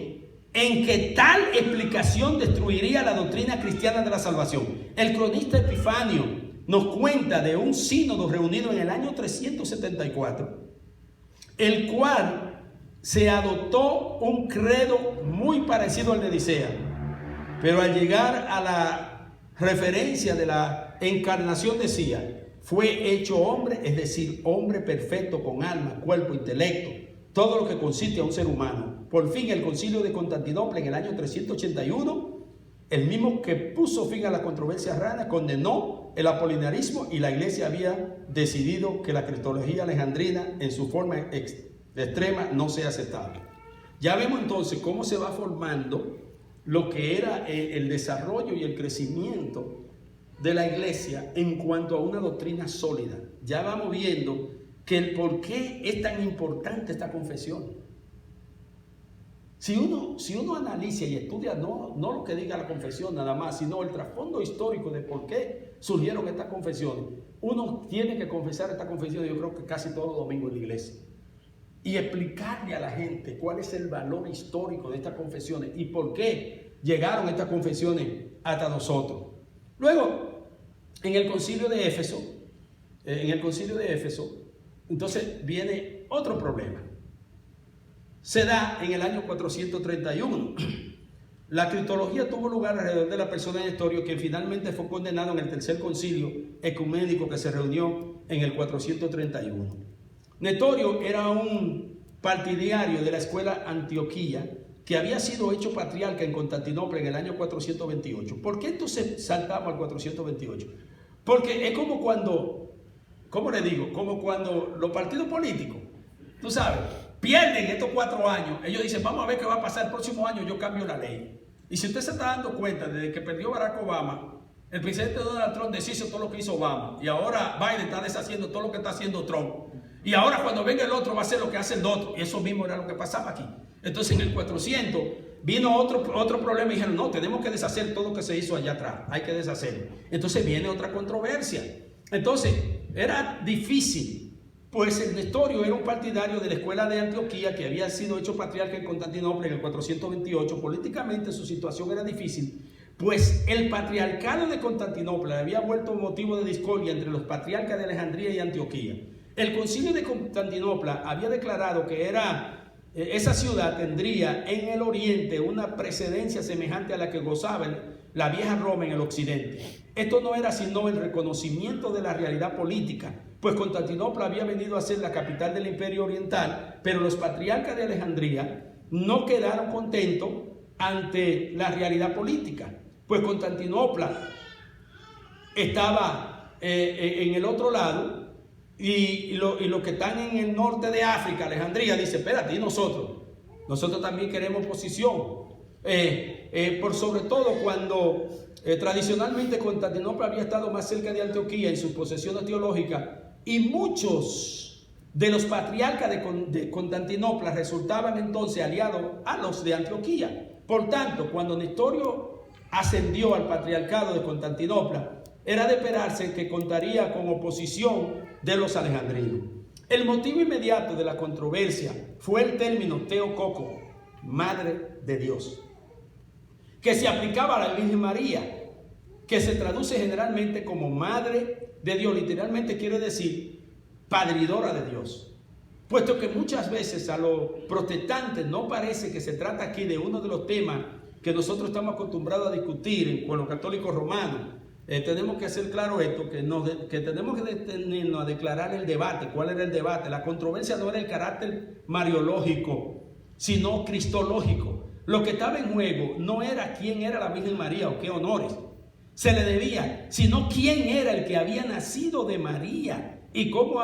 Speaker 1: en que tal explicación destruiría la doctrina cristiana de la salvación. El cronista Epifanio nos cuenta de un sínodo reunido en el año 374, el cual se adoptó un credo muy parecido al de Nicea, pero al llegar a la referencia de la encarnación decía, fue hecho hombre, es decir, hombre perfecto con alma, cuerpo, intelecto, todo lo que consiste a un ser humano. Por fin el concilio de Constantinopla en el año 381, el mismo que puso fin a la controversia rana, condenó el apolinarismo y la iglesia había decidido que la cristología alejandrina en su forma extrema no sea aceptable. Ya vemos entonces cómo se va formando lo que era el desarrollo y el crecimiento de la iglesia en cuanto a una doctrina sólida. Ya vamos viendo que el por qué es tan importante esta confesión. Si uno analiza y estudia no lo que diga la confesión nada más, sino el trasfondo histórico de por qué surgieron estas confesiones, uno tiene que confesar esta confesión, yo creo que casi todos los domingos en la iglesia, y explicarle a la gente cuál es el valor histórico de estas confesiones y por qué llegaron estas confesiones hasta nosotros. Luego, en el concilio de Éfeso, entonces viene otro problema. Se da en el año 431. La cristología tuvo lugar alrededor de la persona de Nestorio, quien finalmente fue condenado en el tercer concilio ecuménico que se reunió en el 431. Nestorio era un partidario de la escuela Antioquía que había sido hecho patriarca en Constantinopla en el año 428. ¿Por qué entonces saltamos al 428? Porque es como cuando, ¿cómo le digo? Como cuando los partidos políticos, tú sabes, pierden estos 4 años, ellos dicen, vamos a ver qué va a pasar el próximo año, yo cambio la ley. Y si usted se está dando cuenta, desde que perdió Barack Obama, el presidente Donald Trump deshizo todo lo que hizo Obama, y ahora Biden está deshaciendo todo lo que está haciendo Trump, y ahora cuando venga el otro va a hacer lo que hace el otro, y eso mismo era lo que pasaba aquí. Entonces en el 400 vino otro problema y dijeron, no, tenemos que deshacer todo lo que se hizo allá atrás, hay que deshacerlo. Entonces viene otra controversia. Entonces era difícil. Pues el Nestorio era un partidario de la escuela de Antioquía que había sido hecho patriarca en Constantinopla en el 428. Políticamente su situación era difícil, pues el patriarcado de Constantinopla había vuelto motivo de discordia entre los patriarcas de Alejandría y Antioquía. El concilio de Constantinopla había declarado que esa ciudad tendría en el oriente una precedencia semejante a la que gozaba la vieja Roma en el occidente. Esto no era sino el reconocimiento de la realidad política, pues Constantinopla había venido a ser la capital del Imperio Oriental, pero los patriarcas de Alejandría no quedaron contentos ante la realidad política, pues Constantinopla estaba en el otro lado. Y los que están en el norte de África, Alejandría, dice, espérate, y nosotros también queremos posición. Por sobre todo cuando tradicionalmente Constantinopla había estado más cerca de Antioquía en sus posesiones teológicas, y muchos de los patriarcas de Constantinopla resultaban entonces aliados a los de Antioquía. Por tanto, cuando Nestorio ascendió al patriarcado de Constantinopla, era de esperarse que contaría con oposición de los alejandrinos. El motivo inmediato de la controversia fue el término Theotokos, Madre de Dios, que se aplicaba a la Virgen María, que se traduce generalmente como Madre de Dios. Literalmente quiere decir padridora de Dios. Puesto que muchas veces a los protestantes no parece que se trata aquí de uno de los temas que nosotros estamos acostumbrados a discutir con los católicos romanos. Tenemos que hacer claro esto, que tenemos que detenernos a declarar el debate. ¿Cuál era el debate? La controversia no era el carácter mariológico, sino cristológico. Lo que estaba en juego no era quién era la Virgen María o qué honores se le debía, sino quién era el que había nacido de María y cómo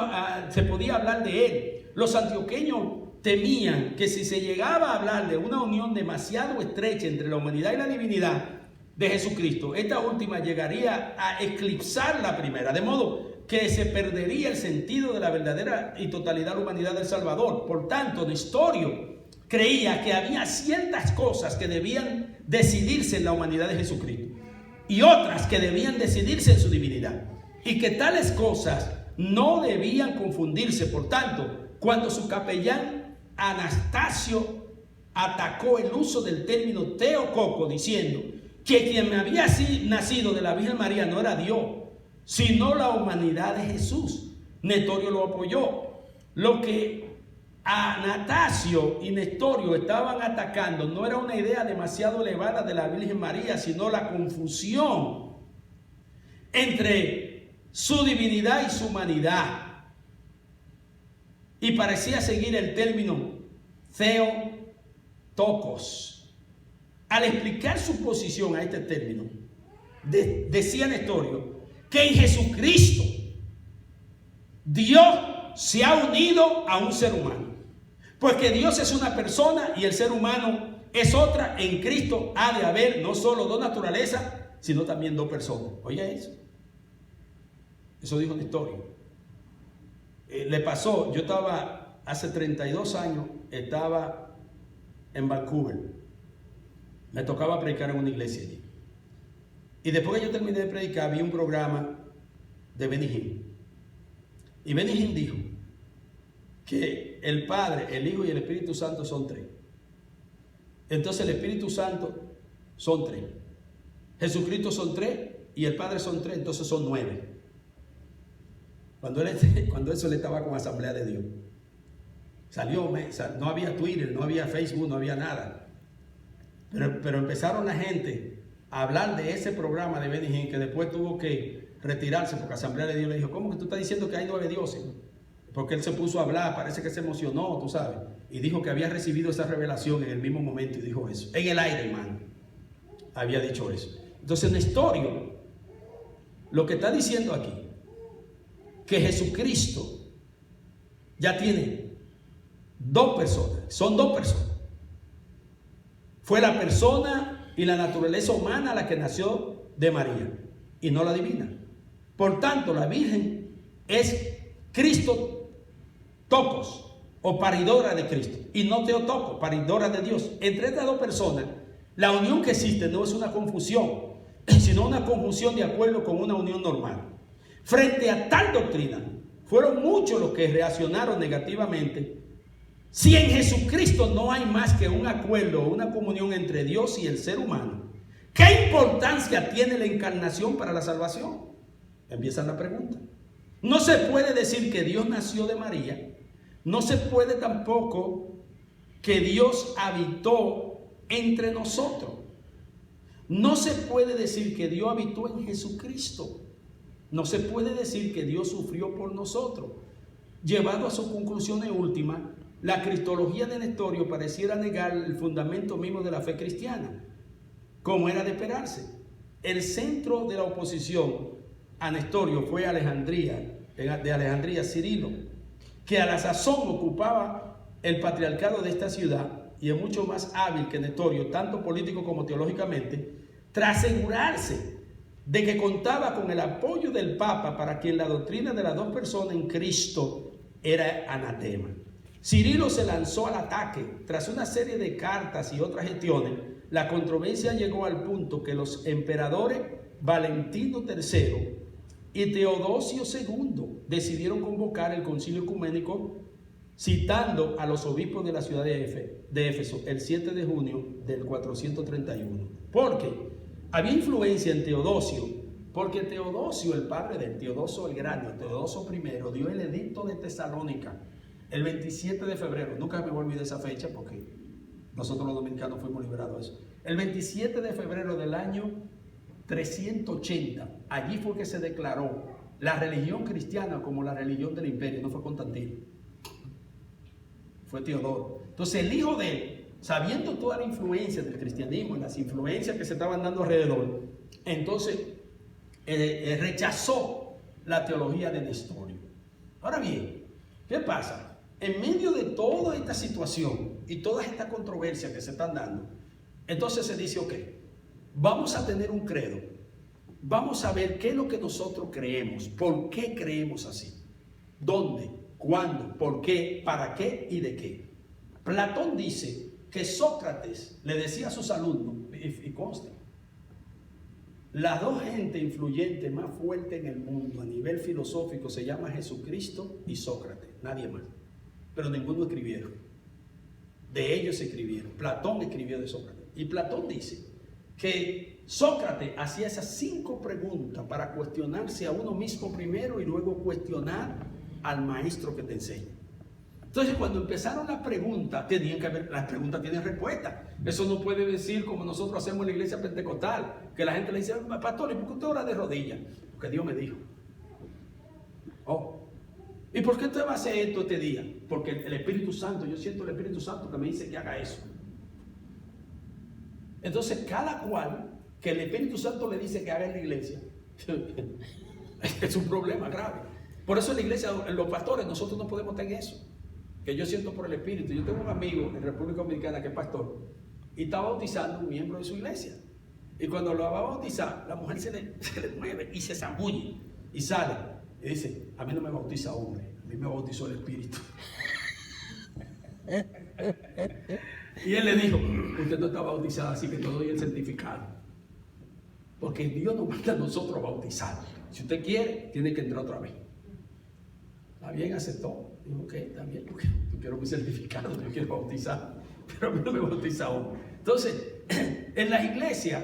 Speaker 1: se podía hablar de él. Los antioqueños temían que si se llegaba a hablar de una unión demasiado estrecha entre la humanidad y la divinidad de Jesucristo, esta última llegaría a eclipsar la primera, de modo que se perdería el sentido de la verdadera y totalidad de la humanidad del Salvador. Por tanto, Nestorio creía que había ciertas cosas que debían decidirse en la humanidad de Jesucristo y otras que debían decidirse en su divinidad, y que tales cosas no debían confundirse. Por tanto, cuando su capellán Anastasio atacó el uso del término Theotokos, diciendo que quien había nacido de la Virgen María no era Dios, sino la humanidad de Jesús, Nestorio lo apoyó. Lo que Anastasio y Nestorio estaban atacando no era una idea demasiado elevada de la Virgen María, sino la confusión entre su divinidad y su humanidad. Y parecía seguir el término Theotokos. Al explicar su posición a este término, decía Nestorio que en Jesucristo Dios se ha unido a un ser humano. Pues que Dios es una persona y el ser humano es otra. En Cristo ha de haber no solo dos naturalezas, sino también dos personas. Oye eso. Eso dijo Nestorio. Le pasó, yo estaba hace 32 años, estaba en Vancouver. Me tocaba predicar en una iglesia allí. Y después que yo terminé de predicar, vi un programa de Benny Hinn. Y Benny Hinn dijo que el Padre, el Hijo y el Espíritu Santo son tres. Entonces el Espíritu Santo son tres. Jesucristo son tres y el Padre son tres, entonces son 9. Cuando eso le estaba con Asamblea de Dios. No había Twitter, no había Facebook, no había nada. Pero empezaron la gente a hablar de ese programa de Benny Hinn, que después tuvo que retirarse porque Asamblea de Dios le dijo, ¿cómo que tú estás diciendo que hay 9 dioses? Porque él se puso a hablar, parece que se emocionó, tú sabes, y dijo que había recibido esa revelación en el mismo momento y dijo eso. En el aire, hermano, había dicho eso. Entonces Nestorio lo que está diciendo aquí, que Jesucristo ya tiene dos personas, son dos personas. Fue la persona y la naturaleza humana la que nació de María y no la divina. Por tanto, la Virgen es Cristo Tocos o paridora de Cristo y no Theotokos, paridora de Dios. Entre estas dos personas, la unión que existe no es una confusión, sino una conjunción de acuerdo con una unión normal. Frente a tal doctrina, fueron muchos los que reaccionaron negativamente. Si en Jesucristo no hay más que un acuerdo o una comunión entre Dios y el ser humano, ¿qué importancia tiene la encarnación para la salvación? Empieza la pregunta. No se puede decir que Dios nació de María. No se puede tampoco que Dios habitó entre nosotros. No se puede decir que Dios habitó en Jesucristo. No se puede decir que Dios sufrió por nosotros. Llevado a sus conclusiones últimas, la cristología de Nestorio pareciera negar el fundamento mismo de la fe cristiana, como era de esperarse. El centro de la oposición a Nestorio fue de Alejandría, Cirilo, que a la sazón ocupaba el patriarcado de esta ciudad y es mucho más hábil que Nestorio, tanto político como teológicamente, tras asegurarse de que contaba con el apoyo del Papa, para quien la doctrina de las dos personas en Cristo era anatema. Cirilo se lanzó al ataque. Tras una serie de cartas y otras gestiones, la controversia llegó al punto que los emperadores Valentino III y Teodosio II decidieron convocar el concilio ecuménico, citando a los obispos de la ciudad de Éfeso el 7 de junio del 431. Porque había influencia en Teodosio, porque Teodosio, el padre de Teodosio el Grande, Teodosio I, dio el edicto de Tesalónica el 27 de febrero. Nunca me voy a olvidar esa fecha porque nosotros los dominicanos fuimos liberados de eso. El 27 de febrero del año 380, allí fue que se declaró la religión cristiana como la religión del imperio. No fue Constantino, fue Teodoro. Entonces el hijo de él, sabiendo toda la influencia del cristianismo y las influencias que se estaban dando alrededor, entonces rechazó la teología de Nestorio. Ahora bien, ¿qué pasa? En medio de toda esta situación y todas estas controversias que se están dando, entonces se dice, ok, vamos a tener un credo, vamos a ver qué es lo que nosotros creemos, por qué creemos así, dónde, cuándo, por qué, para qué y de qué. Platón dice que Sócrates le decía a sus alumnos, y conste, las dos gentes influyentes más fuertes en el mundo a nivel filosófico se llaman Jesucristo y Sócrates, nadie más, pero ninguno escribieron. De ellos escribieron. Platón escribió de Sócrates. Y Platón dice que Sócrates hacía esas 5 preguntas para cuestionarse a uno mismo primero y luego cuestionar al maestro que te enseña. Entonces, cuando empezaron las preguntas, tenían que haber, las preguntas tienen respuesta. Eso no puede decir como nosotros hacemos en la iglesia pentecostal, que la gente le dice, pastor, ¿y por qué usted ora de rodillas? Porque Dios me dijo. Oh, ¿y por qué usted va a hacer esto este día? Porque el Espíritu Santo, yo siento el Espíritu Santo que me dice que haga eso. Entonces, cada cual que el Espíritu Santo le dice que haga en la iglesia, es un problema grave. Por eso en la iglesia, los pastores, nosotros no podemos tener eso. Que yo siento por el Espíritu. Yo tengo un amigo en República Dominicana que es pastor y está bautizando a un miembro de su iglesia. Y cuando lo va a bautizar, la mujer se le mueve y se zambulle y sale. Y dice, a mí no me bautiza hombre, a mí me bautizó el Espíritu. Y él le dijo, usted no está bautizado, así que te doy el certificado. Porque Dios nos manda a nosotros a bautizar. Si usted quiere, tiene que entrar otra vez. Está bien, aceptó. Dijo, ok, está bien, porque yo quiero mi certificado, yo quiero bautizar. Pero a mí no me bautiza hombre. Entonces, en las iglesias,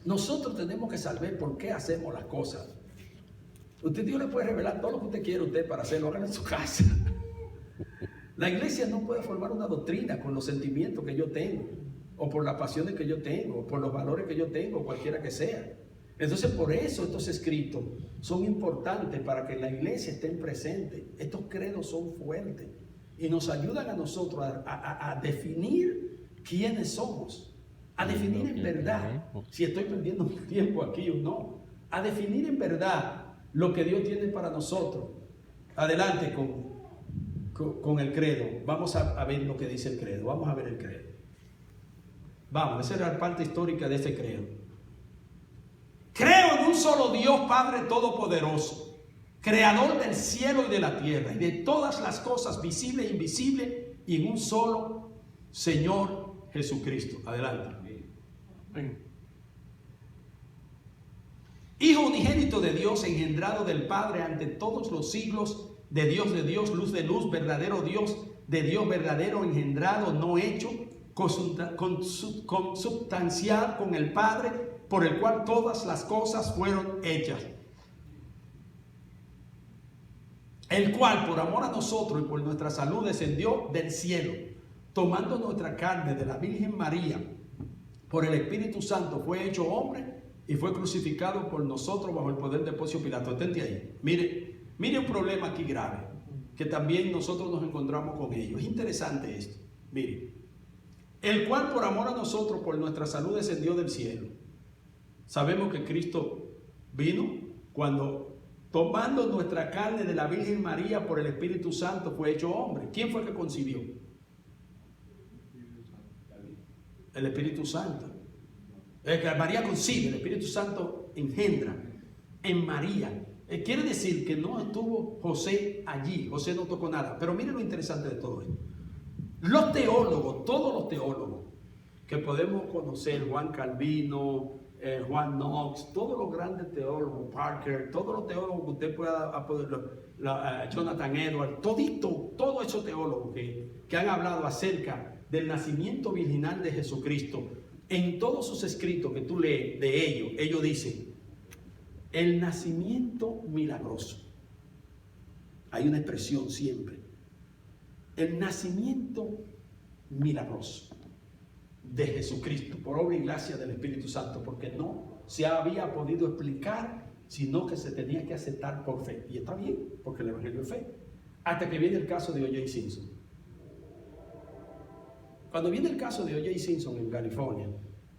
Speaker 1: nosotros tenemos que saber por qué hacemos las cosas. Dios le puede revelar todo lo que usted quiere a usted para hacerlo, hágalo en su casa. La iglesia no puede formar una doctrina con los sentimientos que yo tengo, o por las pasiones que yo tengo, o por los valores que yo tengo, cualquiera que sea. Entonces, por eso estos escritos son importantes para que la iglesia esté presente. Estos credos son fuertes y nos ayudan a nosotros a definir quiénes somos, a definir en verdad si estoy perdiendo mi tiempo aquí o no, a definir en verdad lo que Dios tiene para nosotros. Adelante con el credo. Vamos a ver lo que dice el credo. Vamos a ver el credo. Vamos, esa es la parte histórica de este credo. Creo en un solo Dios, Padre Todopoderoso, Creador del cielo y de la tierra, y de todas las cosas visibles e invisibles, y en un solo Señor Jesucristo. Adelante. Ven. Hijo unigénito de Dios, engendrado del Padre ante todos los siglos, de Dios, luz de luz, verdadero Dios, de Dios verdadero, engendrado, no hecho, consubstancial con el Padre, por el cual todas las cosas fueron hechas. el cual por amor a nosotros y por nuestra salud descendió del cielo, tomando nuestra carne de la Virgen María, por el Espíritu Santo fue hecho hombre y fue crucificado por nosotros bajo el poder de Poncio Pilato. Atente ahí. Mire un problema aquí grave, que también nosotros nos encontramos con ello. Es interesante esto. Mire, el cual por amor a nosotros, por nuestra salud descendió del cielo. Sabemos que Cristo vino cuando, tomando nuestra carne de la Virgen María por el Espíritu Santo, fue hecho hombre. ¿Quién fue que concibió? El Espíritu Santo. María concibe, el Espíritu Santo engendra en María. Quiere decir que no estuvo José allí, José no tocó nada. Pero miren lo interesante de todo esto. Los teólogos, todos los teólogos que podemos conocer, Juan Calvino, Juan Knox, todos los grandes teólogos, Parker, todos los teólogos que usted pueda Jonathan Edwards, todos esos teólogos que han hablado acerca del nacimiento virginal de Jesucristo, en todos sus escritos que tú lees de ellos dicen, el nacimiento milagroso. Hay una expresión siempre. El nacimiento milagroso de Jesucristo, por obra y gracia del Espíritu Santo, porque no se había podido explicar, sino que se tenía que aceptar por fe. Y está bien, porque el Evangelio es fe. Hasta que viene el caso de O.J. Simpson. Cuando viene el caso de O.J. Simpson en California,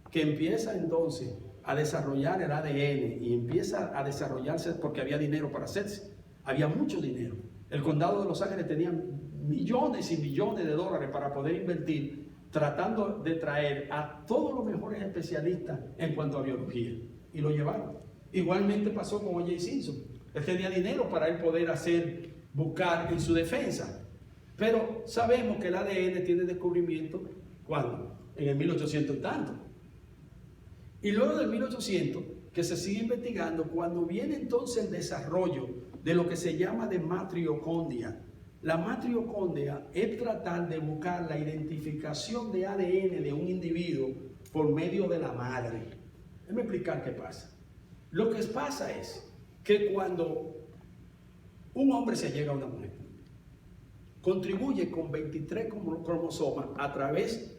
Speaker 1: que empieza entonces a desarrollar el ADN y empieza a desarrollarse porque había dinero para hacerse. Había mucho dinero. El condado de Los Ángeles tenía millones y millones de dólares para poder invertir, tratando de traer a todos los mejores especialistas en cuanto a biología. Y lo llevaron. Igualmente pasó con O.J. Simpson. Él tenía dinero para él poder buscar en su defensa. Pero sabemos que el ADN tiene descubrimiento, ¿cuándo? En el 1800 y tanto. Y luego del 1800, que se sigue investigando, cuando viene entonces el desarrollo de lo que se llama de matriocondia. La matriocondia es tratar de buscar la identificación de ADN de un individuo por medio de la madre. Déjame explicar qué pasa. Lo que pasa es que cuando un hombre se llega a una mujer, contribuye con 23 cromosomas a través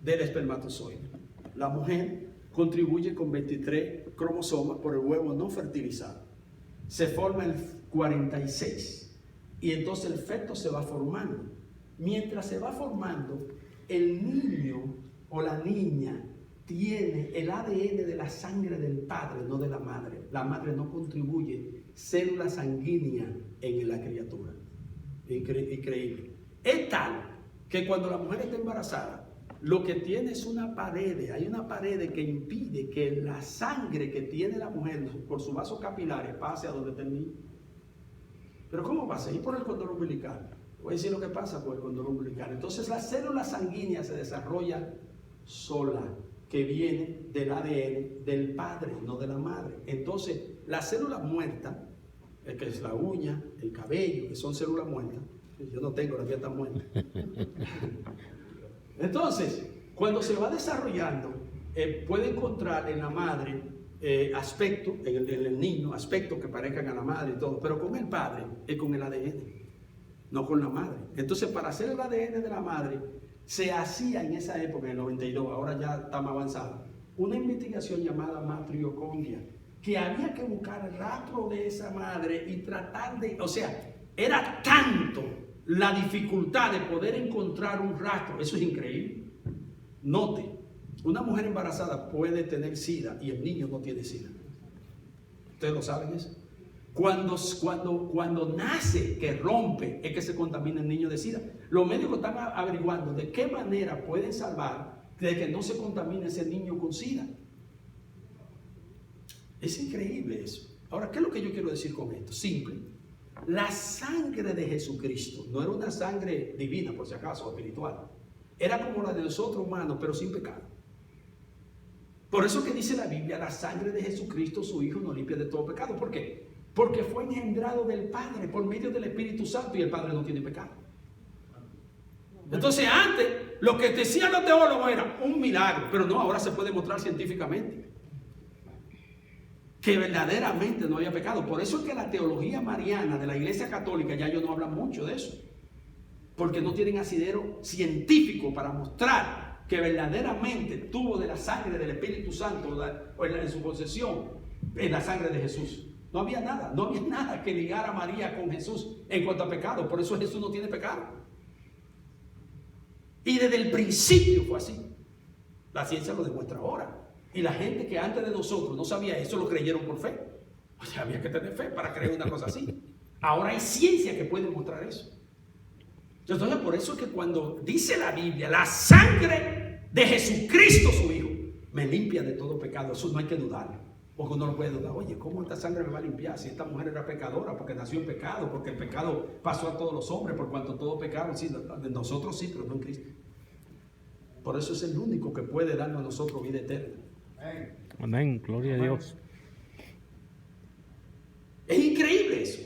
Speaker 1: del espermatozoide. La mujer contribuye con 23 cromosomas por el huevo no fertilizado. Se forma el 46 y entonces el feto se va formando. Mientras se va formando, el niño o la niña tiene el ADN de la sangre del padre, no de la madre. La madre no contribuye célula sanguínea en la criatura. Increíble. Es tal que cuando la mujer está embarazada, lo que tiene es una pared, hay una pared que impide que la sangre que tiene la mujer por sus vasos capilares pase a donde está el niño. Pero ¿cómo pasa? Y por el cordón umbilical. Voy a decir lo que pasa por el cordón umbilical. Entonces la célula sanguínea se desarrolla sola, que viene del ADN del padre, no de la madre. Entonces las células muertas, que es la uña, el cabello, que son células muertas, yo no tengo, las mías están muertas. Entonces, cuando se va desarrollando, puede encontrar en la madre aspectos, en el niño, aspectos que parezcan a la madre y todo, pero con el padre es con el ADN, no con la madre. Entonces, para hacer el ADN de la madre, se hacía en esa época, en el 92, ahora ya está más avanzado, una investigación llamada matriocondia, que había que buscar el rastro de esa madre y tratar de, o sea, era tanto la dificultad de poder encontrar un rastro. Eso es increíble. Note, una mujer embarazada puede tener SIDA y el niño no tiene SIDA. ¿Ustedes lo saben eso? Cuando nace, que rompe, es que se contamina el niño de SIDA. Los médicos están averiguando de qué manera pueden salvar de que no se contamine ese niño con SIDA. Es increíble eso. Ahora, ¿qué es lo que yo quiero decir con esto? Simple. La sangre de Jesucristo no era una sangre divina, por si acaso, espiritual. Era como la de nosotros humanos, pero sin pecado. Por eso que dice la Biblia, la sangre de Jesucristo, su Hijo, nos limpia de todo pecado. ¿Por qué? Porque fue engendrado del Padre por medio del Espíritu Santo y el Padre no tiene pecado. Entonces antes, lo que decían los teólogos era un milagro, pero no, ahora se puede demostrar científicamente. que verdaderamente no había pecado. Por eso es que la teología mariana de la Iglesia Católica, ya ellos no hablan mucho de eso, porque no tienen asidero científico para mostrar que verdaderamente tuvo de la sangre del Espíritu Santo o en su posesión, en la sangre de Jesús. No había nada que ligara a María con Jesús en cuanto a pecado. Por eso Jesús no tiene pecado. Y desde el principio fue así. La ciencia lo demuestra ahora. Y la gente que antes de nosotros no sabía eso, lo creyeron por fe. O sea, había que tener fe para creer una cosa así. Ahora hay ciencia que puede mostrar eso. Entonces, por eso es que cuando dice la Biblia, la sangre de Jesucristo su Hijo me limpia de todo pecado, eso no hay que dudarlo. Porque uno no puede dudar, oye, ¿cómo esta sangre me va a limpiar? Si esta mujer era pecadora, porque nació en pecado, porque el pecado pasó a todos los hombres, por cuanto todos pecaron. Sí, de nosotros sí, pero no en Cristo. Por eso es el único que puede darnos a nosotros vida eterna.
Speaker 2: Amén, gloria a Dios.
Speaker 1: Es increíble eso,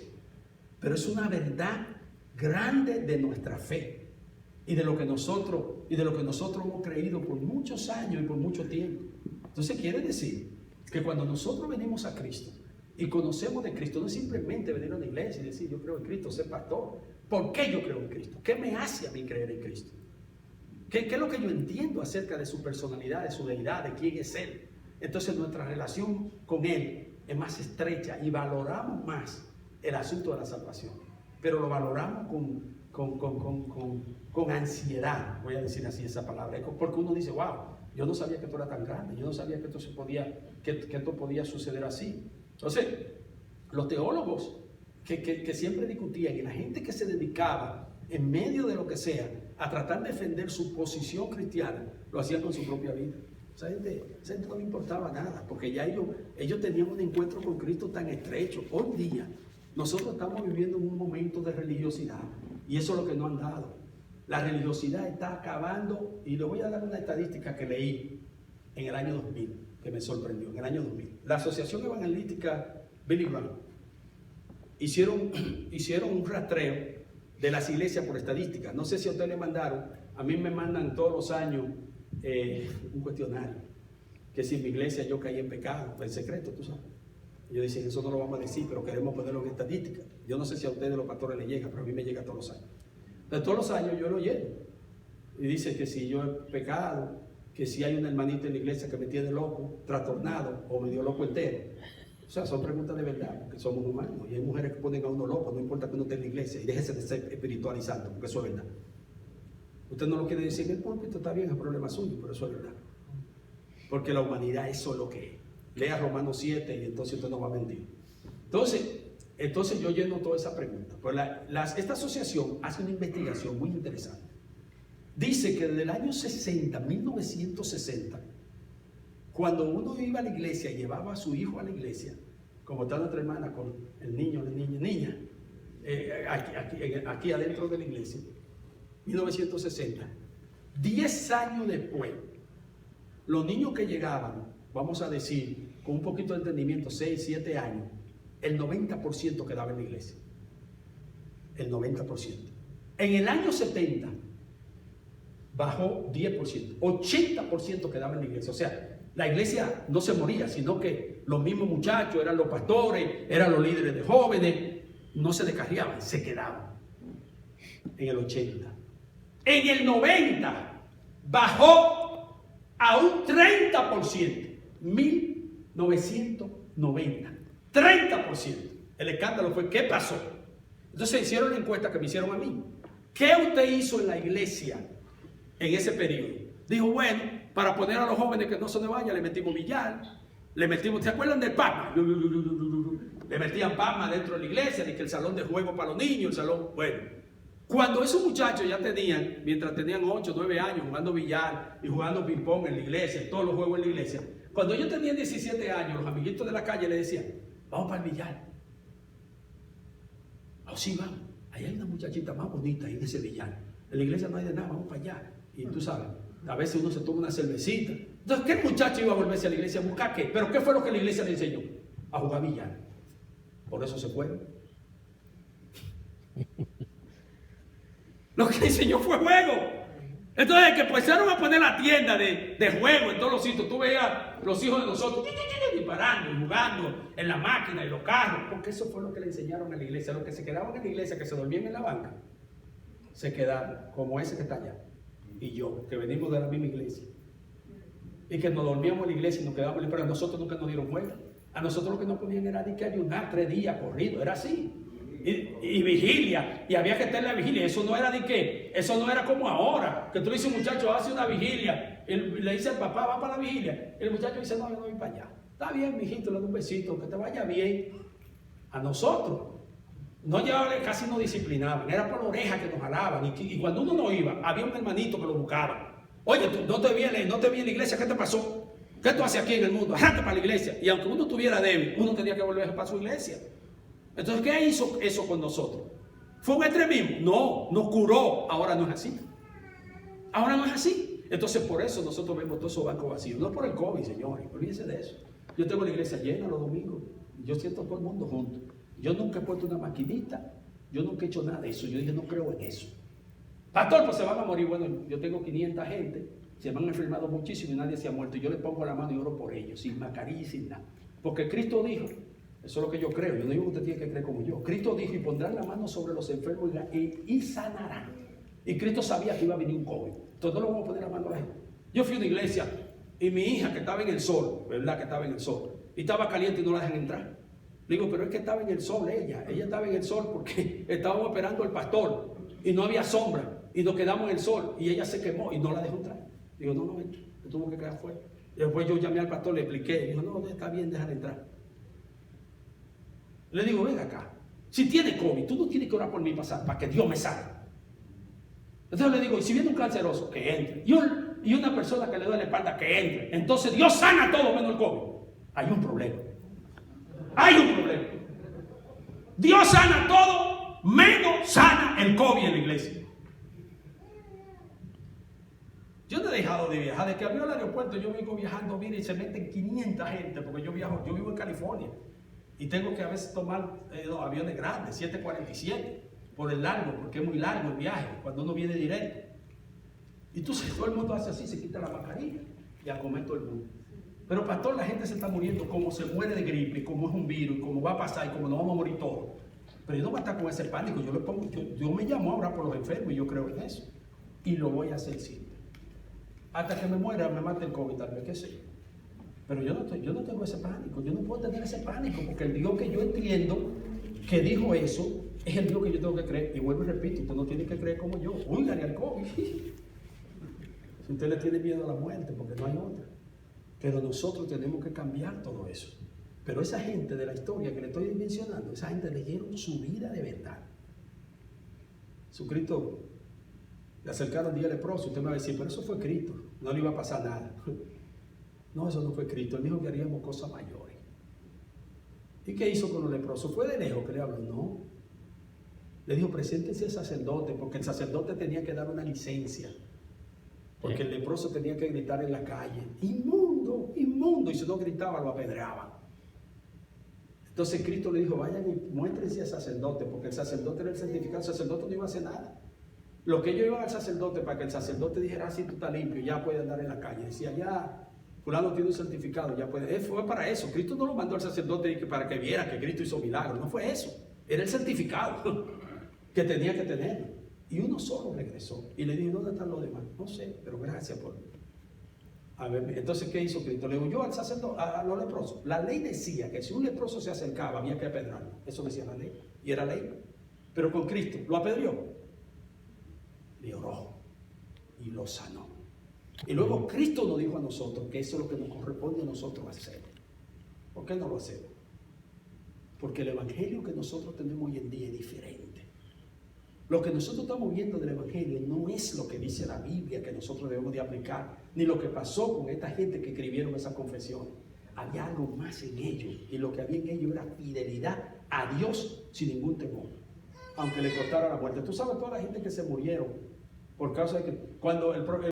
Speaker 1: pero es una verdad grande de nuestra fe y de lo que nosotros hemos creído por muchos años y por mucho tiempo. Entonces quiere decir que cuando nosotros venimos a Cristo y conocemos de Cristo, no es simplemente venir a una iglesia y decir yo creo en Cristo, ser pastor. ¿Por qué yo creo en Cristo? ¿Qué me hace a mí creer en Cristo? ¿Qué es lo que yo entiendo acerca de su personalidad, de su deidad, de quién es Él? Entonces nuestra relación con Él es más estrecha y valoramos más el asunto de la salvación. Pero lo valoramos con ansiedad, voy a decir así esa palabra, porque uno dice, wow, yo no sabía que esto era tan grande, yo no sabía que esto podía suceder así. Entonces, los teólogos que siempre discutían y la gente que se dedicaba en medio de lo que sea a tratar de defender su posición cristiana, lo hacían con su propia vida. Esa gente no le importaba nada, porque ya ellos tenían un encuentro con Cristo tan estrecho. Hoy día nosotros estamos viviendo un momento de religiosidad y eso es lo que nos han dado. La religiosidad está acabando, y le voy a dar una estadística que leí en el año 2000, que me sorprendió, en el año 2000. La Asociación Evangelística Billy Graham hicieron un rastreo de las iglesias por estadísticas. No sé si a ustedes le mandaron, a mí me mandan todos los años un cuestionario, que si en mi iglesia yo caí en pecado, en secreto, tú sabes. Ellos dicen, eso no lo vamos a decir, pero queremos ponerlo en estadística. Yo no sé si a ustedes los pastores les llega, pero a mí me llega todos los años. Entonces todos los años yo lo lleno. Y dice que si yo he pecado, que si hay una hermanita en la iglesia que me tiene loco, trastornado, o medio loco entero. O sea, son preguntas de verdad, porque somos humanos. Y hay mujeres que ponen a uno loco, no importa que uno esté en la iglesia, y déjese de ser espiritualizando, porque eso es verdad. Usted no lo quiere decir en el púlpito, está bien, es problema suyo, pero eso es verdad. Porque la humanidad es solo que es. Lea Romanos 7 y entonces usted no va a mentir. Entonces yo lleno toda esa pregunta. Pues esta asociación hace una investigación muy interesante. Dice que desde el año 60, 1960, cuando uno iba a la iglesia y llevaba a su hijo a la iglesia, como está nuestra hermana con el niño, la niña, aquí adentro de la iglesia, 1960, 10 años después, los niños que llegaban, vamos a decir, con un poquito de entendimiento, 6, 7 años, el 90% quedaba en la iglesia. El 90%. En el año 70, bajó 10%. 80% quedaba en la iglesia. O sea, la iglesia no se moría, sino que los mismos muchachos, eran los pastores, eran los líderes de jóvenes, no se descarriaban, se quedaban. En el 80. En el 90, bajó a un 30%. 1990. 30%. El escándalo fue, ¿qué pasó? Entonces hicieron la encuesta que me hicieron a mí. ¿Qué usted hizo en la iglesia en ese periodo? Dijo, bueno, para poner a los jóvenes que no se vayan, le metimos billar, le metimos, ¿se acuerdan del Palma? Le metían Palma dentro de la iglesia, de que el salón de juego para los niños, el salón, bueno. Cuando esos muchachos ya tenían, mientras tenían 8, 9 años jugando billar y jugando ping-pong en la iglesia, y todos los juegos en la iglesia, cuando ellos tenían 17 años, los amiguitos de la calle le decían, vamos para el billar. Oh, sí, vamos. Ahí hay una muchachita más bonita ahí en ese billar. En la iglesia no hay de nada, vamos para allá. Y tú sabes, a veces uno se toma una cervecita. Entonces, ¿qué muchacho iba a volverse a la iglesia a buscar qué? ¿Pero qué fue lo que la iglesia le enseñó? A jugar billar. Por eso se fueron. Lo que enseñó fue juego. Entonces que empezaron a poner la tienda de juego en todos los sitios. Tú veías los hijos de nosotros disparando y jugando en la máquina y los carros. Porque eso fue lo que le enseñaron a la iglesia. Los que se quedaban en la iglesia, que se dormían en la banca, se quedaron como ese que está allá. Y yo, que venimos de la misma iglesia. Y que nos dormíamos en la iglesia y nos quedábamos, pero a nosotros nunca nos dieron juego. A nosotros lo que nos ponían era de que ayunar 3 días corridos. Era así. Y vigilia, y había que estar en la vigilia. Eso no era de qué, eso no era como ahora, que tú le dices a un muchacho, hace una vigilia, le dice al papá, va para la vigilia, el muchacho dice, no, yo no voy para allá. Está bien, mijito, le doy un besito, que te vaya bien. A nosotros no llevaban, casi no disciplinaban, era por la oreja que nos jalaban, y cuando uno no iba, había un hermanito que lo buscaba. Oye, tú no te vi en la iglesia, ¿qué te pasó? ¿Qué tú haces aquí en el mundo? Arranca para la iglesia. Y aunque uno estuviera débil, uno tenía que volver para su iglesia. Entonces, ¿qué hizo eso con nosotros? ¿Fue un extremismo? No, nos curó. Ahora no es así. Ahora no es así. Entonces, por eso nosotros vemos todos esos bancos vacíos. No por el COVID, señores. Olvídense de eso. Yo tengo la iglesia llena los domingos. Yo siento a todo el mundo junto. Yo nunca he puesto una maquinita. Yo nunca he hecho nada de eso. Yo dije, no creo en eso. Pastor, pues se van a morir. Bueno, yo tengo 500 gente. Se me han enfermado muchísimo y nadie se ha muerto. Yo le pongo la mano y oro por ellos, sin mascarilla y sin nada. Porque Cristo dijo, eso es lo que yo creo, yo no digo que usted tiene que creer como yo. Cristo dijo, y pondrán la mano sobre los enfermos y sanarán. Y Cristo sabía que iba a venir un COVID. Entonces no le vamos a poner la mano a la gente. Yo fui a una iglesia y mi hija que estaba en el sol, ¿verdad? Que estaba en el sol. Y estaba caliente y no la dejan entrar. Le digo, pero es que estaba en el sol ella. Ella estaba en el sol porque estábamos esperando al pastor y no había sombra. Y nos quedamos en el sol y ella se quemó y no la dejó entrar. Digo, no entra. Me tuvo que quedar fuera. Y después yo llamé al pastor, le expliqué. Y dijo, no, está bien, déjala entrar. Le digo, ven acá. Si tiene COVID, tú no tienes que orar por mí para que Dios me sane. Entonces le digo, y si viene un canceroso, que entre. Y una persona que le duele la espalda, que entre. Entonces Dios sana todo menos el COVID. Hay un problema. Hay un problema. Dios sana todo menos sana el COVID en la iglesia. Yo no he dejado de viajar. Desde que abrió el aeropuerto yo vengo viajando, mire, y se meten 500 gente, porque yo vivo en California. Y tengo que a veces tomar aviones grandes, 747, por el largo, porque es muy largo el viaje, cuando uno viene directo. Y entonces todo el mundo hace así, se quita la mascarilla y a comer todo el mundo. Pero pastor, la gente se está muriendo como se muere de gripe, como es un virus, como va a pasar y como nos vamos a morir todos. Pero yo no voy a estar con ese pánico, yo me llamo ahora por los enfermos y yo creo en eso. Y lo voy a hacer siempre. Hasta que me muera, me mate el COVID, tal vez, qué sé. Pero yo no tengo ese pánico, yo no puedo tener ese pánico, porque el Dios que yo entiendo que dijo eso, es el Dios que yo tengo que creer. Y vuelvo y repito, usted no tiene que creer como yo. Oigan al COVID. Si usted le tiene miedo a la muerte, porque no hay otra. Pero nosotros tenemos que cambiar todo eso. Pero esa gente de la historia que le estoy mencionando, esa gente leyeron su vida de verdad. Jesucristo le acercaron 10 leprosos. Usted me va a decir, pero eso fue Cristo, no le iba a pasar nada. No, eso no fue Cristo. Él dijo que haríamos cosas mayores. ¿Y qué hizo con los leprosos? ¿Fue de lejos que le habló? No. Le dijo, preséntese al sacerdote, porque el sacerdote tenía que dar una licencia. Porque el leproso tenía que gritar en la calle, inmundo, inmundo. Y si no gritaba, lo apedreaban. Entonces Cristo le dijo, vayan y muéstrense al sacerdote, porque el sacerdote era el certificado. El sacerdote no iba a hacer nada. Lo que ellos iban al sacerdote para que el sacerdote dijera, si tú estás limpio, ya puedes andar en la calle. Decía, ya... fulano tiene un certificado, ya puede. Fue para eso. Cristo no lo mandó al sacerdote para que viera que Cristo hizo milagros. No fue eso. Era el certificado que tenía que tener. Y uno solo regresó. Y le dijo, ¿dónde están los demás? No sé, pero gracias por... A ver, entonces, ¿qué hizo Cristo? Le huyó al sacerdote, a los leprosos. La ley decía que si un leproso se acercaba, había que apedrearlo. Eso decía la ley. Y era ley. Pero con Cristo, ¿lo apedreó? Le oró. Y lo sanó. Y luego Cristo nos dijo a nosotros que eso es lo que nos corresponde a nosotros hacer. ¿Por qué no lo hacemos? Porque el evangelio que nosotros tenemos hoy en día es diferente. Lo que nosotros estamos viendo del evangelio no es lo que dice la Biblia que nosotros debemos de aplicar, ni lo que pasó con esta gente que escribieron esa confesión. Había algo más en ellos, y lo que había en ellos era fidelidad a Dios sin ningún temor, aunque le costara la muerte. Tú sabes toda la gente que se murieron por causa de que cuando el